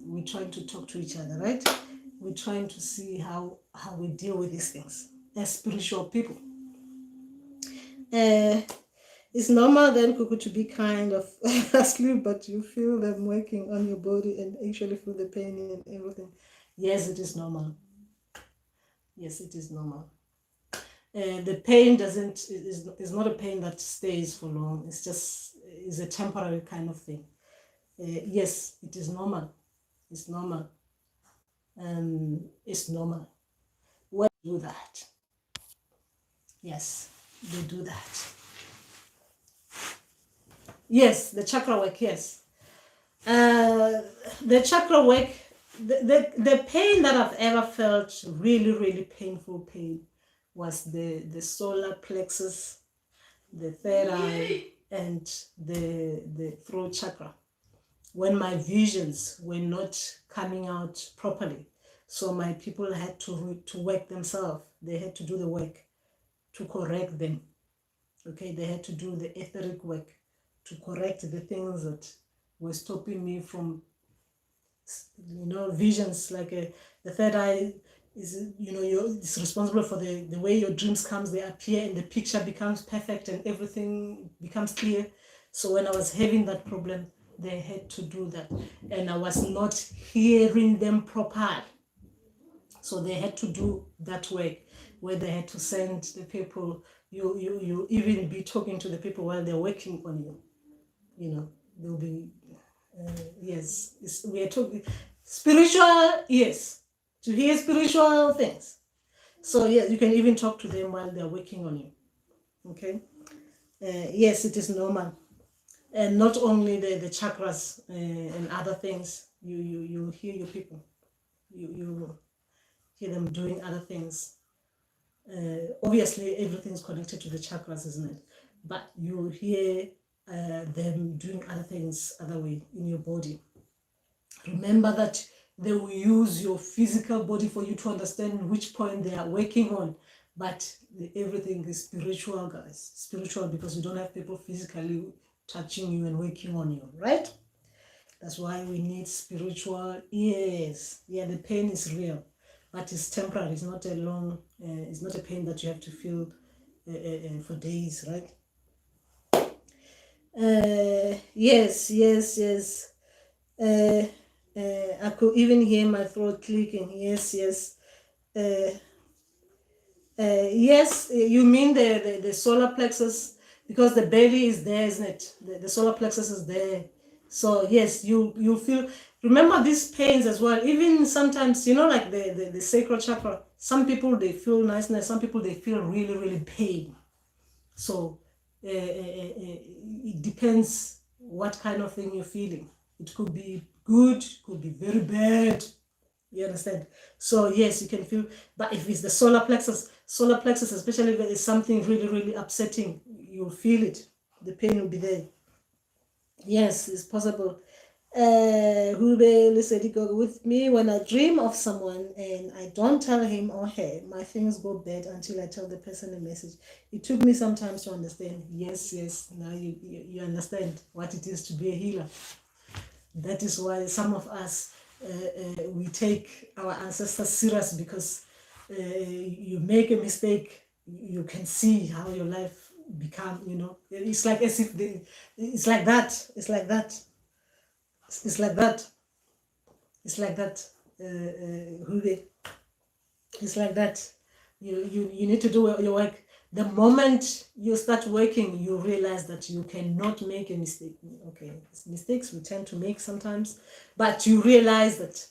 S1: we're trying to talk to each other, right? We're trying to see how we deal with these things as spiritual people. It's normal then, Kuku, to be kind of asleep, but you feel them working on your body and actually feel the pain and everything. Yes, it is normal. Yes, it is normal. The pain is not a pain that stays for long. It's just is a temporary kind of thing. Yes, it is normal. It's normal. It's normal. When they do that, yes, they do that. Yes, the chakra work. Yes, the chakra work. The pain that I've ever felt, really, really painful pain, was the solar plexus, the third eye, and the throat chakra. When my visions were not coming out properly, so my people had to work themselves. They had to do the work to correct them. Okay, they had to do the etheric work to correct the things that were stopping me from, visions. Like the third eye is, it's responsible for the way your dreams comes. They appear and the picture becomes perfect and everything becomes clear. So when I was having that problem, they had to do that, and I was not hearing them properly. So they had to do that work where they had to send the people. You even be talking to the people while they're working on you. They'll be yes. We are talking spiritual. Yes, to hear spiritual things. So yes, you can even talk to them while they're working on you. Okay. Yes, it is normal, and not only the chakras and other things. You hear your people. You hear them doing other things. Obviously, everything's connected to the chakras, isn't it? But you hear them doing other things other way in your body. Remember that they will use your physical body for you to understand which point they are working on. But everything is spiritual, guys. Spiritual, because you don't have people physically touching you and working on you, right? That's why we need spiritual ears. Yeah, the pain is real, but it's temporary. It's not a long, it's not a pain that you have to feel for days, right? Yes. I could even hear my throat clicking. Yes. Yes, you mean the solar plexus, because the belly is there, isn't it? The solar plexus is there. So yes, you feel. Remember these pains as well. Even sometimes, like the sacral chakra. Some people they feel niceness. Some people they feel really, really pain. So it depends what kind of thing you're feeling. It could be good, could be very bad. You understand? So yes, you can feel, but if it's the solar plexus, especially if it's something really, really upsetting, you'll feel it. The pain will be there. Yes, it's possible. With me, when I dream of someone and I don't tell him or her, my things go bad until I tell the person a message. It took me some time to understand. Yes, now you understand what it is to be a healer. That is why some of us, we take our ancestors serious, because you make a mistake, you can see how your life become, it's like as if it's like that. It's like that. It's like that. It's like that. It's like that. You need to do your work. The moment you start working, you realize that you cannot make a mistake. Okay, mistakes we tend to make sometimes, but you realize that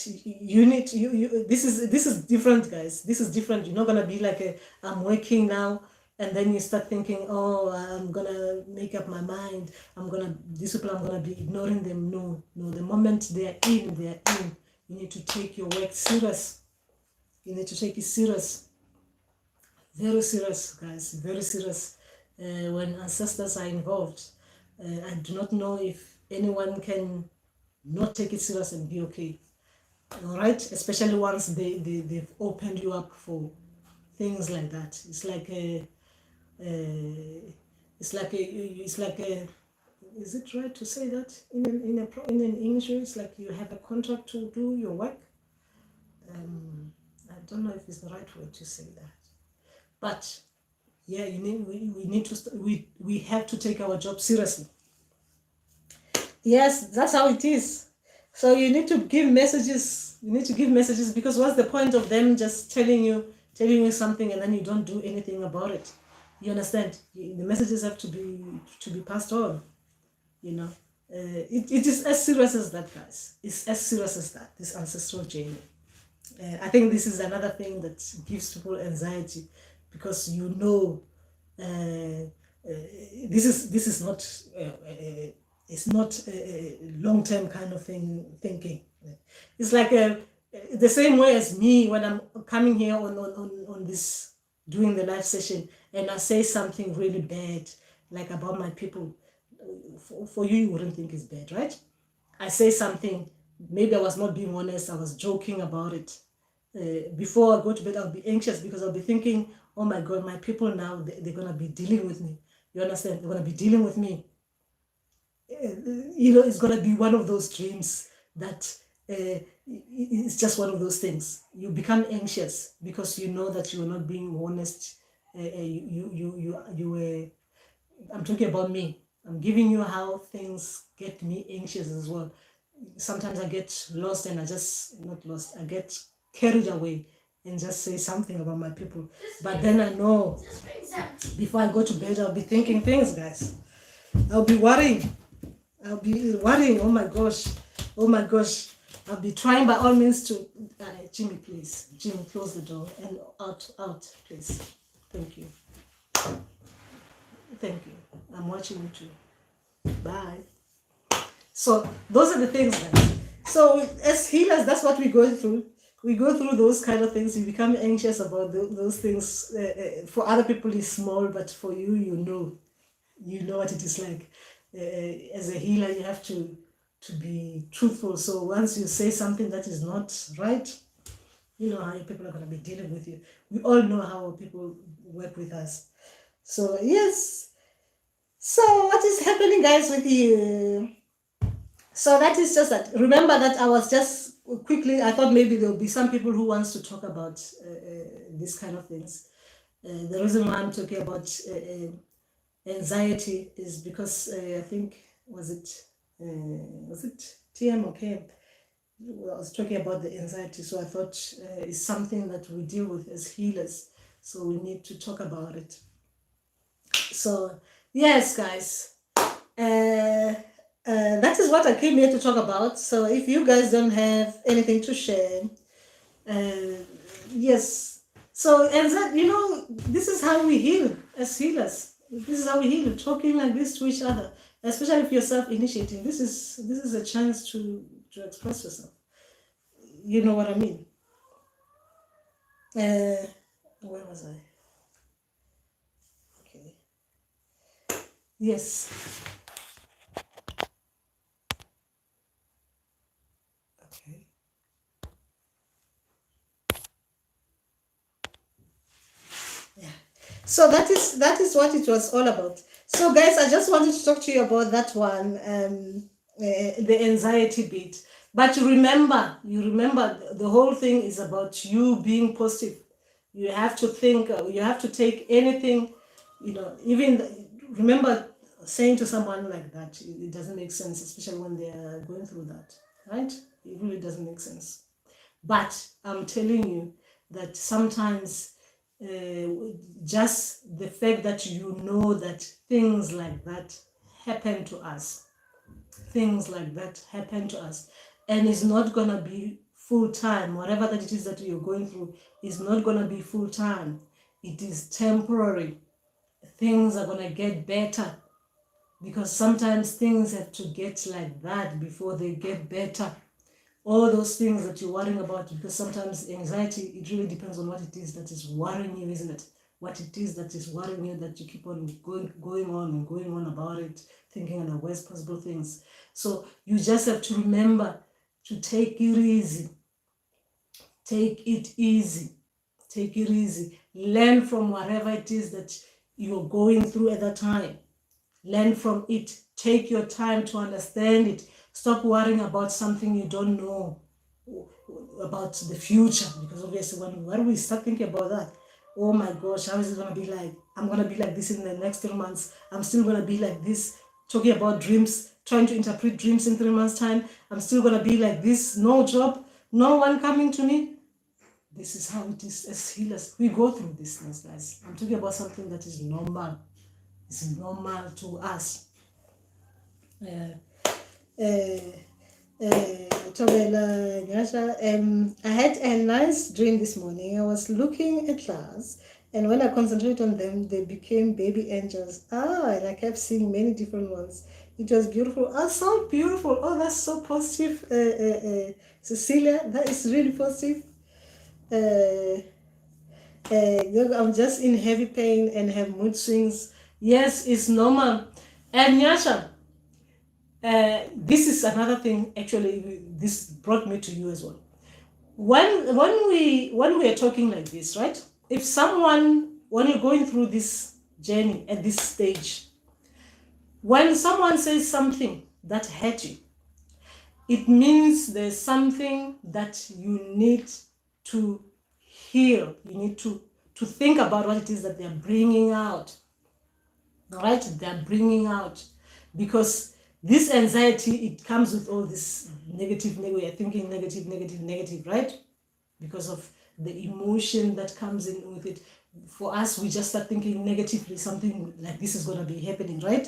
S1: you need you this is different, guys. This is different. You're not gonna be like I'm working now, and then you start thinking, oh, I'm gonna make up my mind. These people, I'm gonna be ignoring them. No, the moment they're in. You need to take your work serious. You need to take it serious. Very serious, guys. Very serious. When ancestors are involved, I do not know if anyone can not take it serious and be okay. All right, especially once they've opened you up for things like that. It's like a is it right to say that in an English way? It's like you have a contract to do your work. I don't know if it's the right way to say that, but yeah, we need to we have to take our job seriously. Yes, that's how it is. So you need to give messages. You need to give messages, because what's the point of them just telling you something and then you don't do anything about it? You understand? The messages have to be passed on. You know, it is as serious as that, guys. It's as serious as that. This ancestral journey. I think this is another thing that gives people anxiety, because this is not it's not a long-term kind of thinking. It's like the same way as me when I'm coming here on this, doing the live session, and I say something really bad, like about my people. For you wouldn't think it's bad, right? I say something, maybe I was not being honest, I was joking about it. Before I go to bed, I'll be anxious, because I'll be thinking, oh my God, my people now, they're going to be dealing with me. You understand? They're going to be dealing with me. It's going to be one of those dreams that it's just one of those things. You become anxious because you know that you're not being honest. I'm talking about me. I'm giving you how things get me anxious as well. Sometimes I get lost and not lost, I get carried away and just say something about my people. But then I know before I go to bed, I'll be thinking things, guys. I'll be worrying. Oh my gosh. I'll be trying by all means to, Jimmy, please. Jimmy, close the door and out, please. Thank you. I'm watching you too. Bye. So those are the things, guys. So as healers, that's what we go through. We go through those kind of things. You become anxious about those things. For other people, it's small, but for you, you know what it is like. As a healer, you have to be truthful. So once you say something that is not right, you know how your people are going to be dealing with you. We all know how people work with us. So yes. So what is happening, guys, with you? So that is just that. Remember that I was just quickly, I thought maybe there'll be some people who wants to talk about these kind of things. The reason why I'm talking about anxiety is because I think, was it TM or KM? I was talking about the anxiety, so I thought it's something that we deal with as healers, so we need to talk about it. So yes, guys, that is what I came here to talk about. So if you guys don't have anything to share, yes. So, and that, this is how we heal as healers. This is how we heal, talking like this to each other, especially if you're self-initiating. This is a chance to express yourself. You know what I mean? Where was I? Okay. Yes. Okay. Yeah. So that is what it was all about. So guys, I just wanted to talk to you about that one, the anxiety bit. But you remember the whole thing is about you being positive. You have to think, you have to take anything, even remember saying to someone like that, it doesn't make sense, especially when they are going through that, right? It really doesn't make sense. But I'm telling you that sometimes just the fact that you know that things like that happen to us. Things like that happen to us. And it's not going to be full time. Whatever that it is that you're going through is not going to be full time. It is temporary. Things are going to get better, because sometimes things have to get like that before they get better. All those things that you're worrying about, because sometimes anxiety, it really depends on what it is that is worrying you, isn't it? What it is that is worrying you, that you keep on going on about it, thinking of the worst possible things. So you just have to remember to take it easy. Take it easy. Take it easy. Learn from whatever it is that you're going through at that time. Learn from it. Take your time to understand it. Stop worrying about something you don't know about the future, because obviously when we start thinking about that, oh my gosh, how is it going to be like? I'm going to be like this in the next 3 months. I'm still going to be like this, talking about dreams, trying to interpret dreams in 3 months' time. I'm still going to be like this, no job, no one coming to me. This is how it is as healers. We go through these things, guys. I'm talking about something that is normal. It's normal to us. Tobela Nyasha, I had a nice dream this morning. I was looking at flowers, and when I concentrated on them, they became baby angels. And I kept seeing many different ones. It was beautiful. Oh, so beautiful. Oh, that's so positive. Cecilia, that is really positive. I'm just in heavy pain and have mood swings. Yes, it's normal. And Nyasha, this is another thing. Actually, this brought me to you as well. When we are talking like this, right? If someone, when you're going through this journey at this stage, when someone says something that hurt you, it means there's something that you need to heal. You need to think about what it is that they're bringing out. All right? They're bringing out. Because this anxiety, it comes with all this negative, we are thinking negative, right? Because of the emotion that comes in with it. For us, we just start thinking negatively, something like this is going to be happening, right?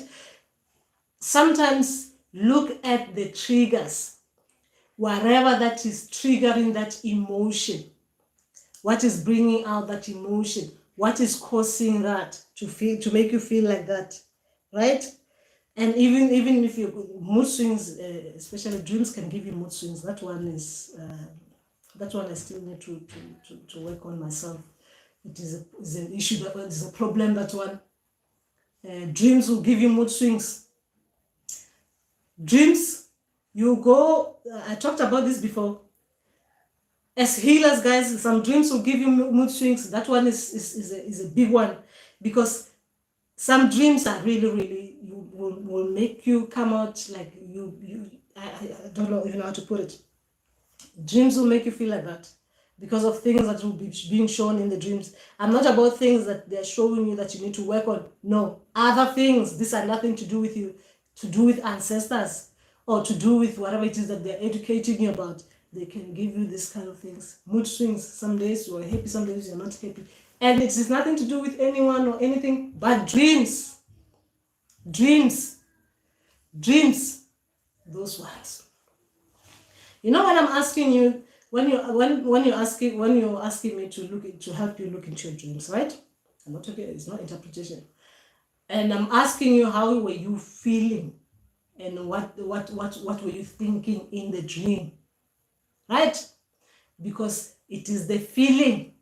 S1: Sometimes look at the triggers, whatever that is triggering that emotion, what is bringing out that emotion, what is causing that to make you feel like that, right? And even if you mood swings, especially dreams can give you mood swings. That one I still need to work on myself. It is an issue, that is a problem, that one. Dreams will give you mood swings. Dreams, you go, I talked about this before. As healers, guys, some dreams will give you mood swings. That one is a big one, because some dreams are really will make you come out like I don't know even how to put it. Dreams will make you feel like that because of things that will be being shown in the dreams. I'm not about things that they're showing you that you need to work on. No, other things. These are nothing to do with you, to do with ancestors, or to do with whatever it is that they're educating you about. They can give you this kind of things. Mood swings. Some days you are happy, some days you're not happy. And it is nothing to do with anyone or anything but dreams. Dreams. Those ones. You know what I'm asking you, when you're asking me to help you look into your dreams, right? I'm not talking, it's not interpretation. And I'm asking you, how were you feeling? And what were you thinking in the dream? Right? Because it is the feeling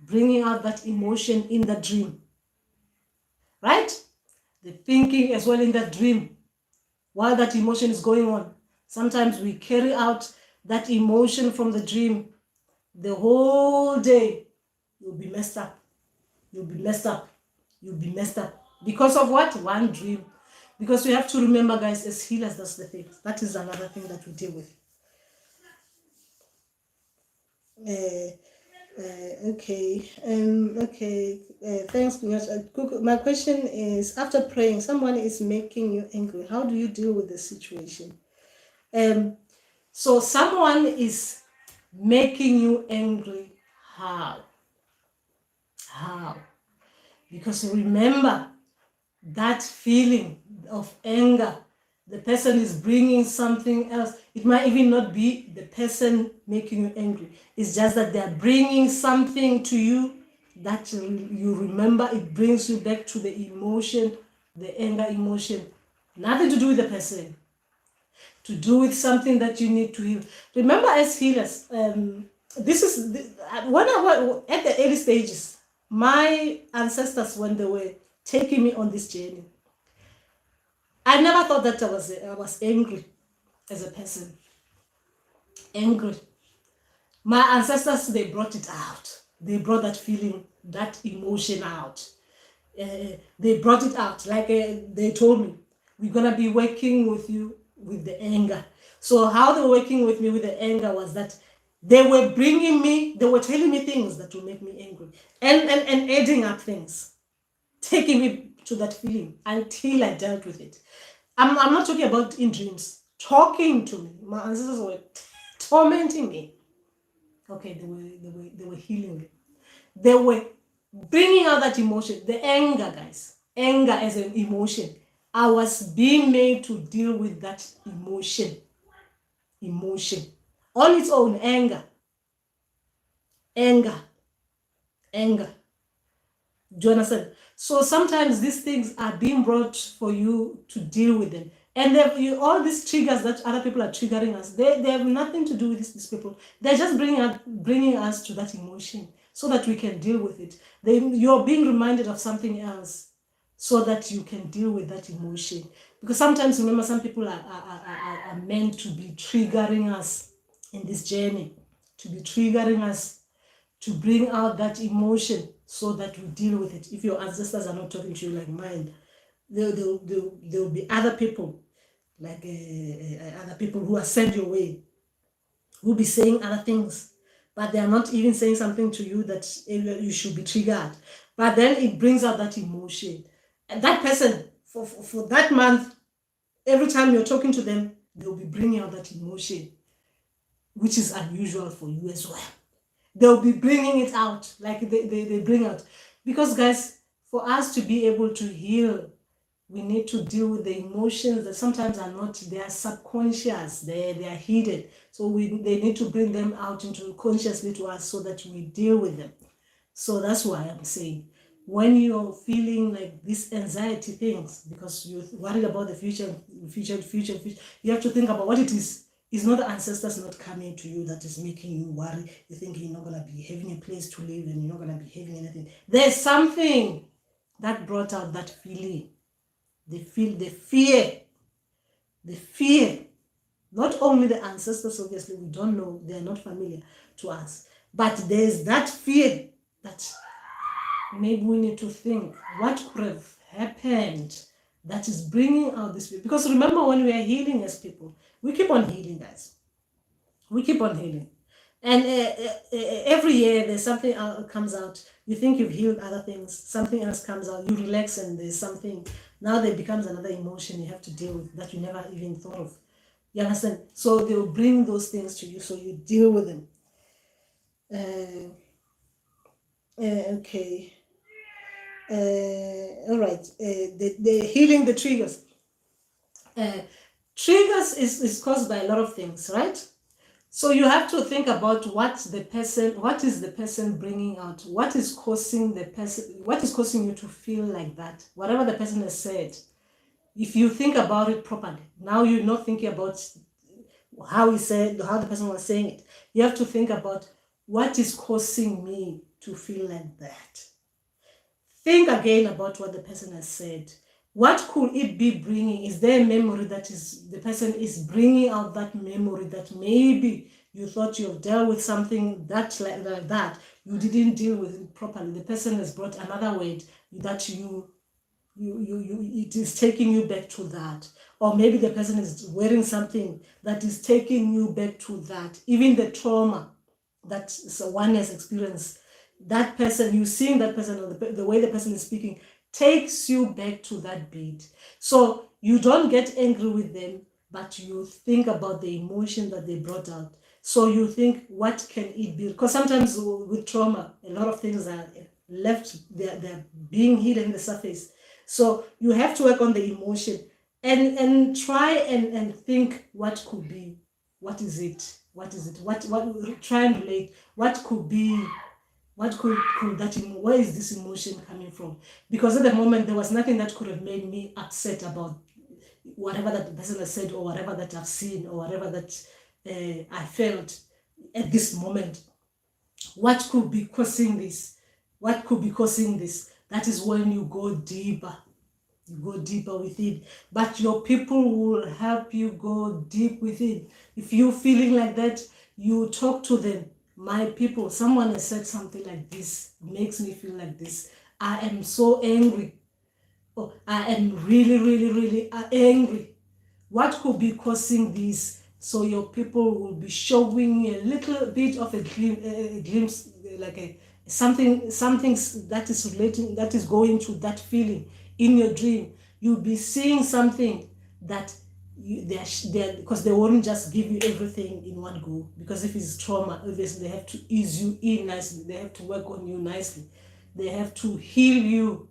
S1: bringing out that emotion in the dream. Right? The thinking as well in that dream while that emotion is going on. Sometimes we carry out that emotion from the dream the whole day. You'll be messed up. Because of what? One dream. Because we have to remember, guys, as healers, that's the thing. That is another thing that we deal with. Okay. Thanks, my question is, after praying, someone is making you angry. How do you deal with the situation? So someone is making you angry. How? How? Because remember, that feeling of anger, the person is bringing something else. It might even not be the person making you angry. It's just that they're bringing something to you that you remember. It brings you back to the emotion, the anger emotion. Nothing to do with the person, to do with something that you need to heal. Remember, as healers, this is when I was at the early stages, my ancestors, when they were taking me on this journey, I never thought that I was angry as a person. Angry. My ancestors, they brought it out. They brought that feeling, that emotion out. They brought it out. Like they told me, we're going to be working with you with the anger. So how they were working with me with the anger was that they were they were telling me things that will make me angry. And adding up things, taking me to that feeling until I dealt with it. I'm not talking about in dreams, talking to me. My ancestors were tormenting me. Okay, they were healing me. They were bringing out that emotion, the anger, guys. Anger as an emotion. I was being made to deal with that emotion. Emotion. On its own, anger. Anger. Anger. Do you understand? So sometimes these things are being brought for you to deal with them. And all these triggers that other people are triggering us, they have nothing to do with these people. They're just bringing us to that emotion so that we can deal with it. You're being reminded of something else so that you can deal with that emotion. Because sometimes, remember, some people are meant to be triggering us in this journey, to be triggering us, to bring out that emotion so that we deal with it. If your ancestors are not talking to you like mine, there will be other people, like other people who are sent your way, who will be saying other things, but they are not even saying something to you that you should be triggered. But then it brings out that emotion. And that person, for that month, every time you're talking to them, they'll be bringing out that emotion, which is unusual for you as well. They'll be bringing it out, like they bring out. Because, guys, for us to be able to heal, we need to deal with the emotions that sometimes are not, they are subconscious, they are hidden. So they need to bring them out into consciously to us so that we deal with them. So that's why I'm saying, when you're feeling like these anxiety things, because you're worried about the future, you have to think about what it is. It's not the ancestors not coming to you that is making you worry. You think you're not going to be having a place to live and you're not going to be having anything. There's something that brought out that feeling. The fear. Not only the ancestors, obviously, we don't know, they're not familiar to us. But there's that fear that maybe we need to think, what could have happened that is bringing out this fear? Because remember, when we are healing as people, we keep on healing, guys. We keep on healing. And every year there's something comes out. You think you've healed other things, something else comes out, you relax, and there's something. Now there becomes another emotion you have to deal with that you never even thought of. You understand? So they will bring those things to you, so you deal with them. Okay. All right. The healing the triggers. Triggers is caused by a lot of things, right? So you have to think about what is the person bringing out, what is causing you to feel like that, whatever the person has said. If you think about it properly, now you're not thinking about how the person was saying it. You have to think about what is causing me to feel like that. Think again about what the person has said. What could it be bringing? Is there a memory the person is bringing out that memory that maybe you thought you have dealt with something that like that, you didn't deal with it properly. The person has brought another word that it is taking you back to that. Or maybe the person is wearing something that is taking you back to that. Even the trauma that one has experienced, that person, you seeing that person, or the way the person is speaking, takes you back to that beat. So you don't get angry with them, but you think about the emotion that they brought out. So you think, what can it be? Because sometimes with trauma, a lot of things are left, they're being hidden in the surface. So you have to work on the emotion and try and think what could be, what is it, what try and relate what could be, could that where is this emotion coming from? Because at the moment there was nothing that could have made me upset about whatever that person has said or whatever that I've seen or whatever that I felt at this moment. What could be causing this? What could be causing this? That is when you go deeper. You go deeper within. But your people will help you go deep within. If you're feeling like that, you talk to them. My people, someone has said something like this, makes me feel like this. I am so angry. Oh, I am really, really, really angry. What could be causing this? So your people will be showing a little bit of a glimpse, like something that is relating, that is going to that feeling in your dream. You'll be seeing something that they're because they won't just give you everything in one go. Because if it's trauma, obviously they have to ease you in nicely. They have to work on you nicely. They have to heal you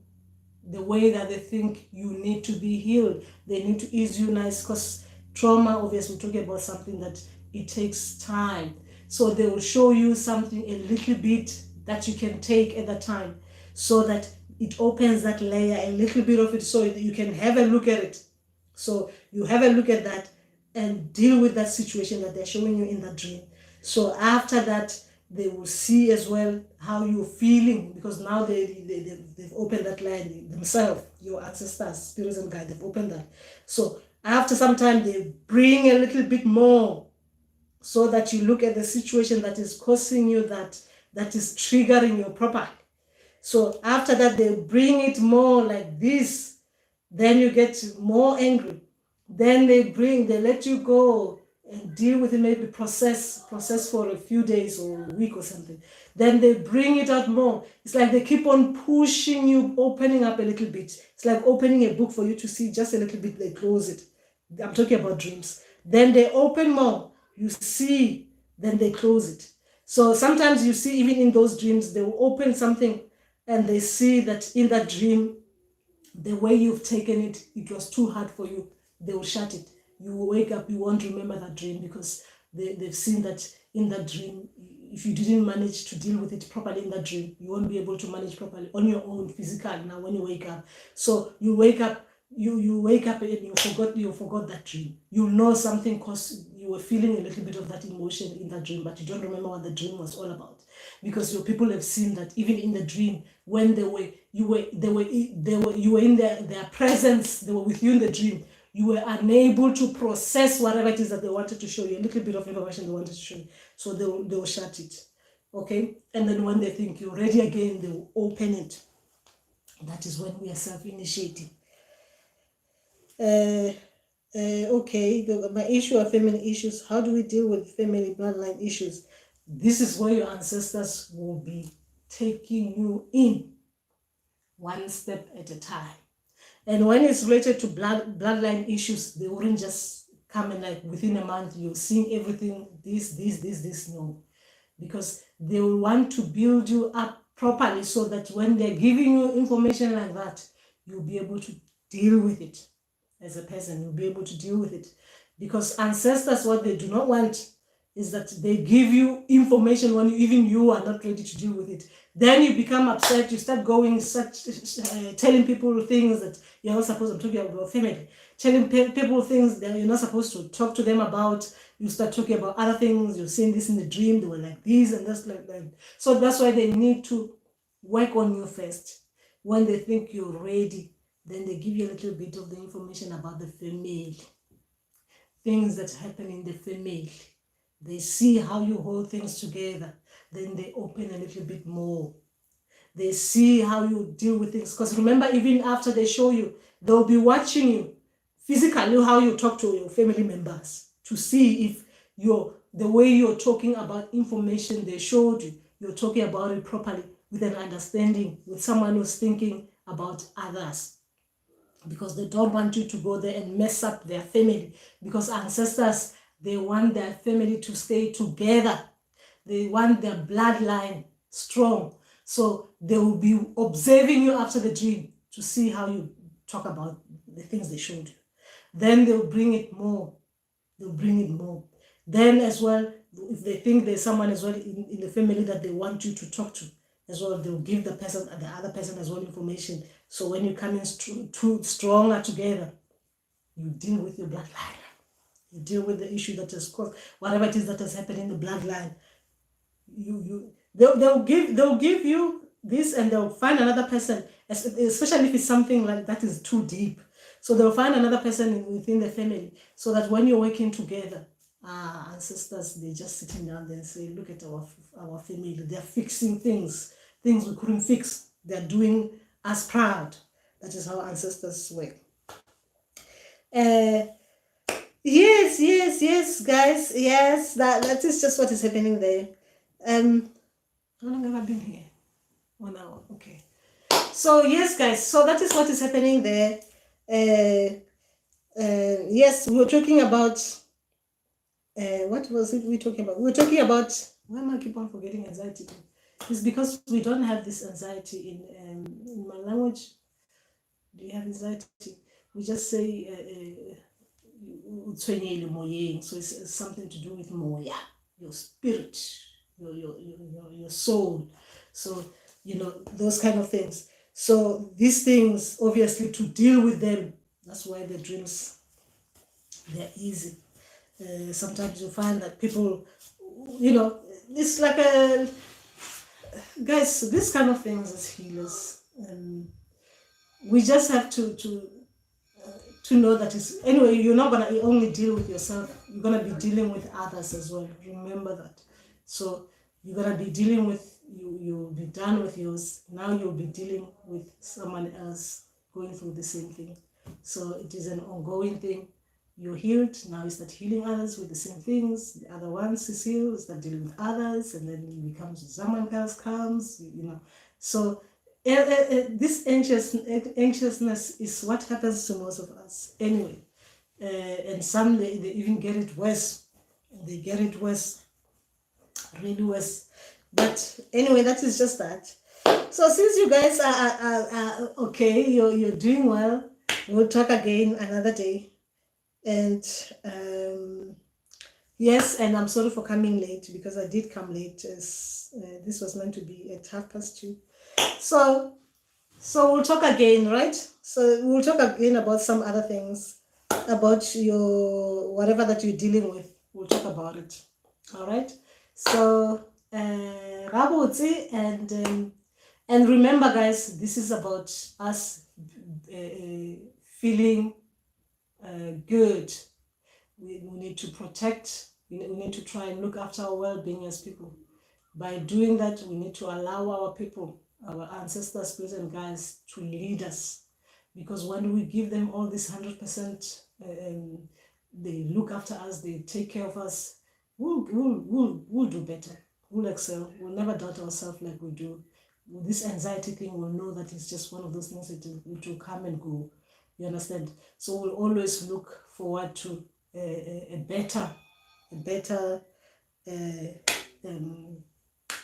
S1: the way that they think you need to be healed. They need to ease you nice, because trauma, obviously, we're talking about something that it takes time. So they will show you something a little bit that you can take at the time, so that it opens that layer, a little bit of it, so you can have a look at it. So you have a look at that and deal with that situation that they're showing you in that dream. So after that, they will see as well how you're feeling, because now they've opened that line themselves, your ancestors, spirits and guides, they've opened that. So after some time, they bring a little bit more, so that you look at the situation that is causing you that is triggering your property. So after that, they bring it more like this, then you get more angry. Then they let you go and deal with it, maybe process for a few days or a week or something. Then they bring it out more. It's like they keep on pushing you, opening up a little bit. It's like opening a book for you to see just a little bit, they close it. I'm talking about dreams. Then they open more, you see, then they close it. So sometimes you see, even in those dreams, they will open something and they see that in that dream, the way you've taken it, it was too hard for you. They will shut it. You will wake up, you won't remember that dream, because they've seen that in that dream, if you didn't manage to deal with it properly in that dream, you won't be able to manage properly on your own physically now when you wake up. So you wake up, you wake up and you forgot that dream. You know something because you were feeling a little bit of that emotion in that dream, but you don't remember what the dream was all about, because your people have seen that even in the dream, when you were in their presence, they were with you in the dream, you were unable to process whatever it is that they wanted to show you, a little bit of information they wanted to show you. So they will shut it. Okay? And then when they think you're ready again, they will open it. That is when we are self-initiating. Okay, my issue of family issues. How do we deal with family bloodline issues? This is where your ancestors will be taking you in one step at a time. And when it's related to bloodline issues, they wouldn't just come in like within a month, you're seeing everything, this, no. Because they will want to build you up properly, so that when they're giving you information like that, you'll be able to deal with it as a person. You'll be able to deal with it. Because ancestors, what they do not want is that they give you information when you are not ready to deal with it. Then you become upset, you start going, telling people things that you're not supposed to talk about family. Telling people things that you're not supposed to talk to them about. You start talking about other things, you're seeing this in the dream, they were like this and that's like that. So that's why they need to work on you first. When they think you're ready, then they give you a little bit of the information about the family. Things that happen in the family. They see how you hold things together. Then they open a little bit more. They see how you deal with things. Because remember, even after they show you, they'll be watching you physically, how you talk to your family members, to see if the way you're talking about information they showed you, you're talking about it properly, with an understanding, with someone who's thinking about others. Because they don't want you to go there and mess up their family. Because ancestors, they want their family to stay together. They want their bloodline strong. So they will be observing you after the dream to see how you talk about the things they showed you. Then they'll bring it more. They'll bring it more. Then as well, if they think there's someone as well in the family that they want you to talk to as well, they'll give the other person as well information. So when you come in stronger together, you deal with your bloodline. You deal with the issue that has caused whatever it is that has happened in the bloodline. They'll give you this, and they'll find another person, especially if it's something like that is too deep. So they'll find another person within the family, so that when you're working together, ancestors, they're just sitting down there and say, look at our family, they're fixing things we couldn't fix. They're doing us proud. That is how ancestors work. Yes, guys. Yes, that is just what is happening there. How long have I been here? 1 hour. Okay. So yes, guys. So that is what is happening there. Yes, we were talking about. What was it we were talking about? We were talking about. Why am I keep on forgetting anxiety? It's because we don't have this anxiety in my language. Do you have anxiety? We just say. So it's something to do with moya, your spirit, your soul. So those kind of things. So these things, obviously, to deal with them, that's why the dreams, they're easy. Sometimes you find that people, it's like guys, this kind of things as healers, we just have to know that it's, anyway, you're not going to only deal with yourself, you're going to be dealing with others as well. Remember that. So you're going to be dealing with, you'll be done with yours. Now you'll be dealing with someone else going through the same thing. So it is an ongoing thing. You're healed, now you start healing others with the same things. The other ones is healed, start dealing with others, and then it becomes someone else comes, So this anxiousness is what happens to most of us anyway. And some, they even get it worse. They get it worse, really worse. But anyway, that is just that. So since you guys are okay, you're doing well, we'll talk again another day. And yes, and I'm sorry for coming late, because I did come late, as this was meant to be at 2:30. So we'll talk again, right? So we'll talk again about some other things, about your whatever that you're dealing with. We'll talk about it. All right. So Rabotse, and remember, guys, this is about us feeling good. We need to protect. We need to try and look after our well-being as people. By doing that, we need to allow our people, our ancestors, spirits and guides, to lead us. Because when we give them all this 100%, they look after us, they take care of us, we'll do better. We'll excel. We'll never doubt ourselves like we do. With this anxiety thing, we'll know that it's just one of those things that it will come and go. You understand? So we'll always look forward to a better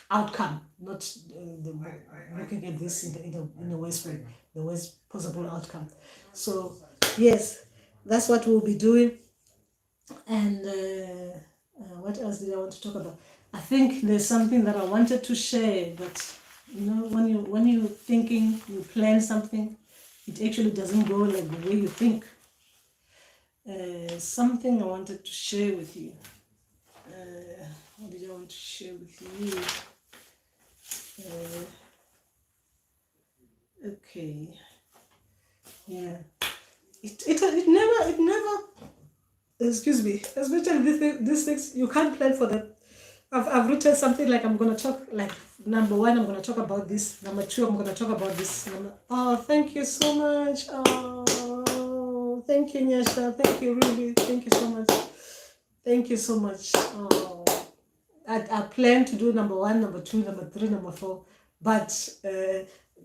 S1: outcome, not looking at this in the worst way, the worst possible outcome. So yes, that's what we'll be doing. And what else did I want to talk about? I think there's something that I wanted to share, but when you're thinking, you plan something, it actually doesn't go like the way you think. Something I wanted to share with you. What did I want to share with you? Okay. Yeah. It never. Excuse me. Especially these things, you can't plan for them. I've written something like, I'm gonna talk, like, number 1, I'm gonna talk about this. Number 2, I'm gonna talk about this. Oh, thank you so much. Oh, thank you, Nyasha. Thank you, Ruby. Thank you so much. Thank you so much. Oh, I plan to do number 1, number 2, number 3, number 4, but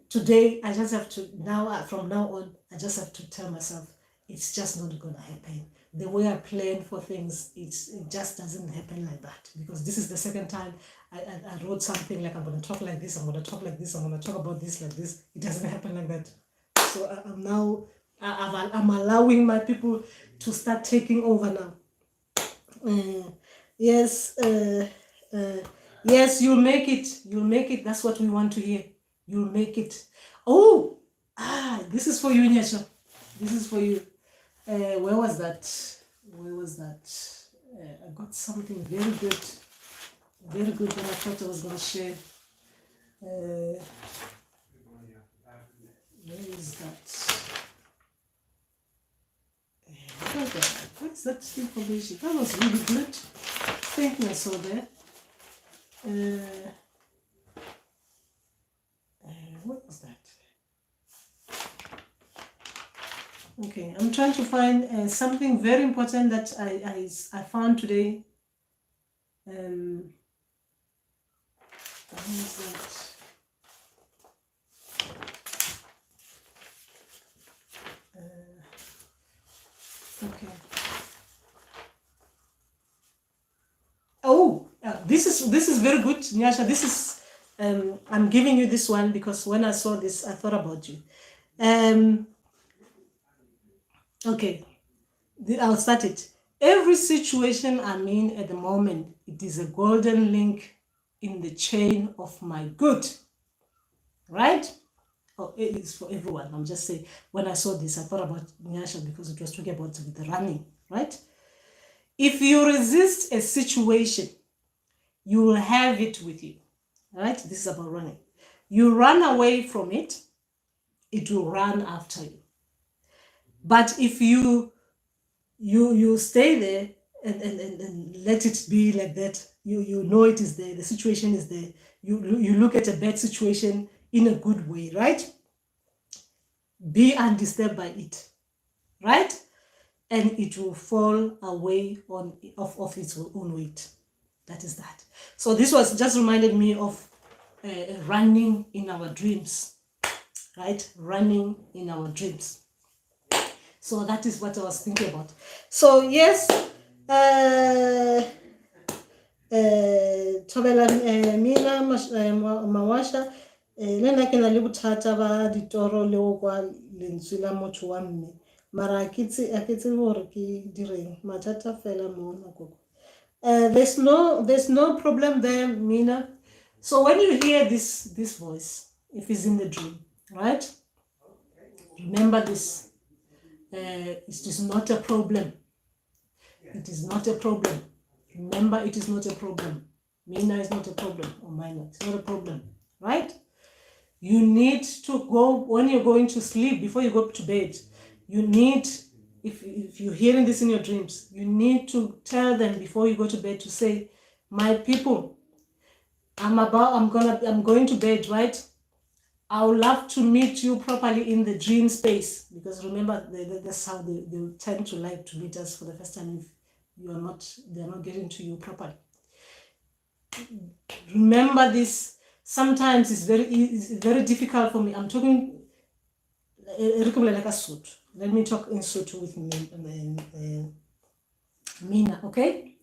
S1: today I just have to, from now on, I just have to tell myself, it's just not gonna happen. The way I plan for things, it just doesn't happen like that. Because this is the second time I wrote something like I'm gonna talk like this, I'm gonna talk like this, I'm gonna talk about this like this. It doesn't happen like that. So I'm now I'm allowing my people to start taking over now. Yes, yes, you'll make it. You'll make it. That's what we want to hear. You'll make it. Oh, this is for you, Nyasha. This is for you. Where was that? Where was that? I got something very good that I thought I was going to share. Where is that? What is that information? That was really good. Thank you, I saw that. What was that? Okay, I'm trying to find something very important that I found today. What is that? Okay. Oh, this is very good, Nyasha. This is I'm giving you this one because when I saw this, I thought about you. Okay, I'll start it. Every situation I'm in at the moment, it is a golden link in the chain of my good. Right? Oh, it is for everyone. I'm just saying, when I saw this, I thought about Nyasha because it was talking about the running, right? If you resist a situation, you will have it with you, right? This is about running. You run away from it, it will run after you. But if you stay there and let it be like that, you know it is there, the situation is there. You look at a bad situation in a good way, right? Be undisturbed by it, right? And it will fall away of its own weight. That is that. So this was just reminded me of running in our dreams, right? Running in our dreams. So that is what I was thinking about. So yes, Thobela mina Mawasha le nna ke na le bothata ba ditoro le go kwa lentswe la motho wa mme mara a ke tsebe gore ke direng mathata fela mo nakoko. There's no problem there, Mina. So when you hear this voice, if it's in the dream, right? Remember this. It is not a problem. It is not a problem. Remember, it is not a problem. Mina is not a problem, or minor. It's not a problem, right? You need to go, when you're going to sleep, before you go to bed, you need, if you're hearing this in your dreams, you need to tell them before you go to bed to say, my people, I'm going to bed, right? I would love to meet you properly in the dream space, because remember, that's how they tend to like to meet us for the first time if they're not getting to you properly. Remember this. Sometimes it's very difficult for me. I'm talking like a suit. Let me talk in suit with me, Mina, okay?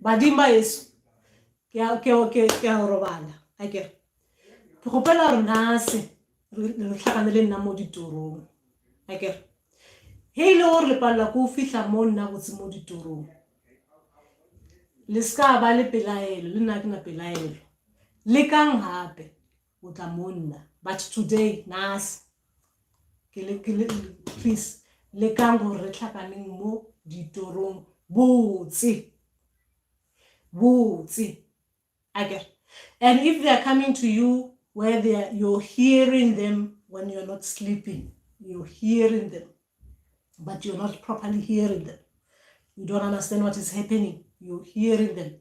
S1: Badimba is robala. I get. Ke gopela re nase re tlhakane le nna mo ditorong. I get. He ile gore le palla go fihla mo nna botse mo ditorong. Le ska ba le pelaelo, le nna ke na pelaelo. Le kang hape o tla monna. But today nase please le kang gore re tlhakaneng mo ditorong botse. I get. And if they are coming to you where you're hearing them when you're not sleeping, you're hearing them, but you're not properly hearing them. You don't understand what is happening. You're hearing them.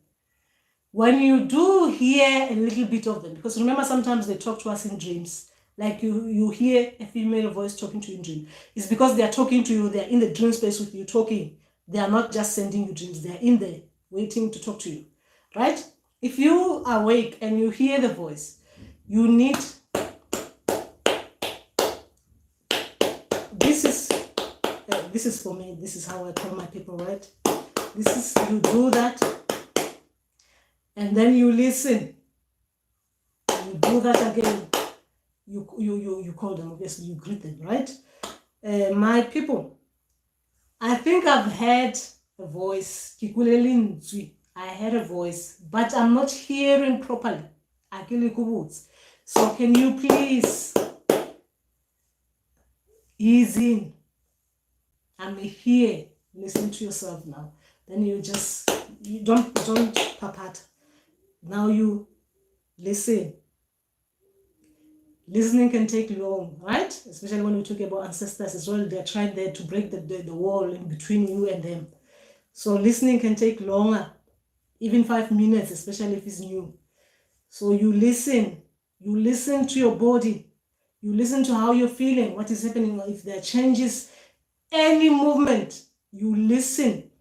S1: When you do hear a little bit of them, because remember sometimes they talk to us in dreams, like you hear a female voice talking to you in dream. It's because they are talking to you, they're in the dream space with you talking. They are not just sending you dreams, they're in there waiting to talk to you, right? If you are awake and you hear the voice, you need, this is for me. This is how I tell my people, right? This is, you do that, and then you listen. You do that again. You call them, obviously, you greet them, right? My people, I think I've had a voice. I had a voice, but I'm not hearing properly. So can you please ease in? I'm here. Listen to yourself now. Then you don't papat. Now you listen. Listening can take long, right? Especially when we talk about ancestors as well. They're trying there to break the wall in between you and them. So listening can take longer, even 5 minutes, especially if it's new. So you listen to your body. You listen to how you're feeling, what is happening, if there are changes, any movement, you listen,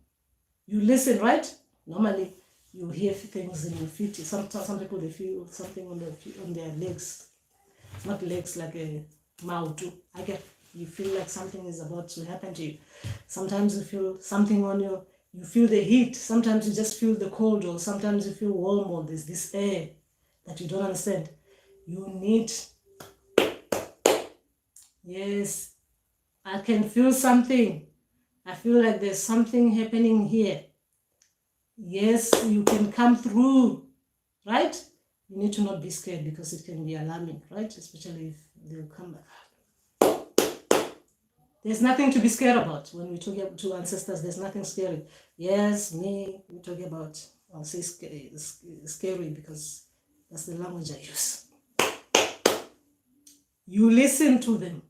S1: right? Normally, you hear things in your feet. Some people, they feel something on their legs. Not legs like a mouth. You feel like something is about to happen to you. Sometimes you feel something on you feel the heat. Sometimes you just feel the cold, or sometimes you feel warm, or there's this air that you don't understand. You need, yes, I can feel something. I feel like there's something happening here. Yes, you can come through, right? You need to not be scared, because it can be alarming, right? Especially if they'll come back. There's nothing to be scared about when we talk to ancestors. There's nothing scary. Yes, me, we talk about, I'll say scary because that's the language I use. You listen to them.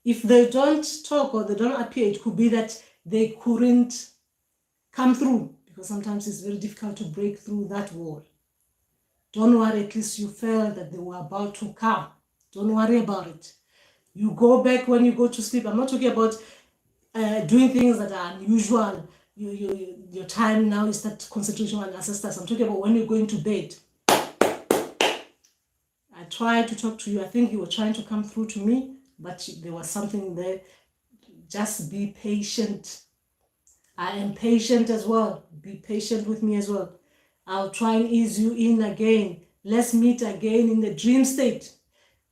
S1: If they don't talk or they don't appear, it could be that they couldn't come through, because sometimes it's very difficult to break through that wall. Don't worry, at least you felt that they were about to come. Don't worry about it. You go back when you go to sleep. I'm not talking about doing things that are unusual. Your time now is that concentration on ancestors. I'm talking about when you're going to bed. I tried to talk to you. I think you were trying to come through to me, but there was something there. Just be patient. I am patient as well. Be patient with me as well. I'll try and ease you in again. Let's meet again in the dream state.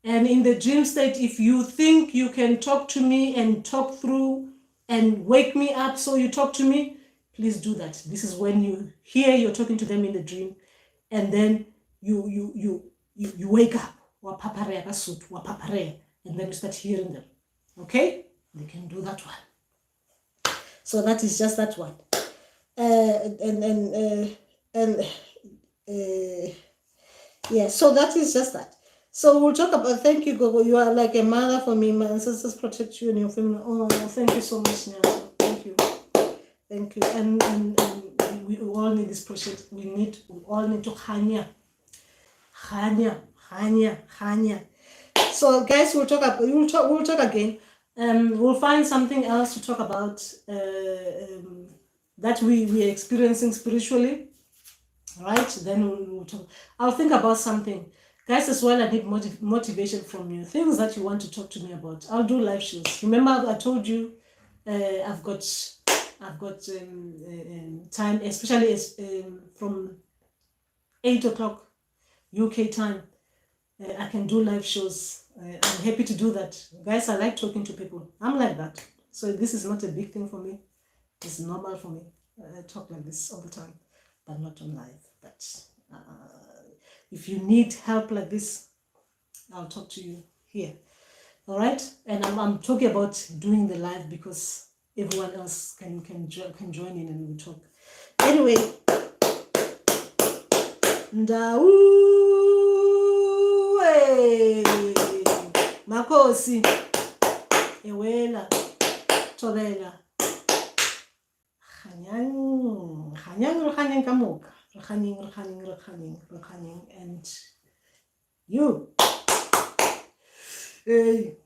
S1: And in the dream state, if you think you can talk to me and talk through and wake me up so you talk to me, please do that. This is when you hear you're talking to them in the dream, and then you wake up, and then you start hearing them. Okay? They can do that one. So that is just that one. Yeah, so that is just that. So we'll talk about, thank you, Gogo. You are like a mother for me. My ancestors protect you and your family. Oh, thank you so much, Nyasa. Thank you. Thank you. And we all need this project. We all need to Hanya. So guys, we'll talk again. We'll find something else to talk about that we are experiencing spiritually. Right? Then we'll talk. I'll think about something. Guys, as well, I need motivation from you. Things that you want to talk to me about. I'll do live shows. Remember, I told you I've got time, especially from 8 o'clock UK time. I can do live shows. I'm happy to do that. Guys, I like talking to people. I'm like that. So this is not a big thing for me. It's normal for me. I talk like this all the time, but not on live. But if you need help like this, I'll talk to you here. All right? And I'm talking about doing the live because everyone else can join in and we talk. Anyway, Makosi Ewela Tobela Hanyang Kamuka Rakhaning and you. Hey.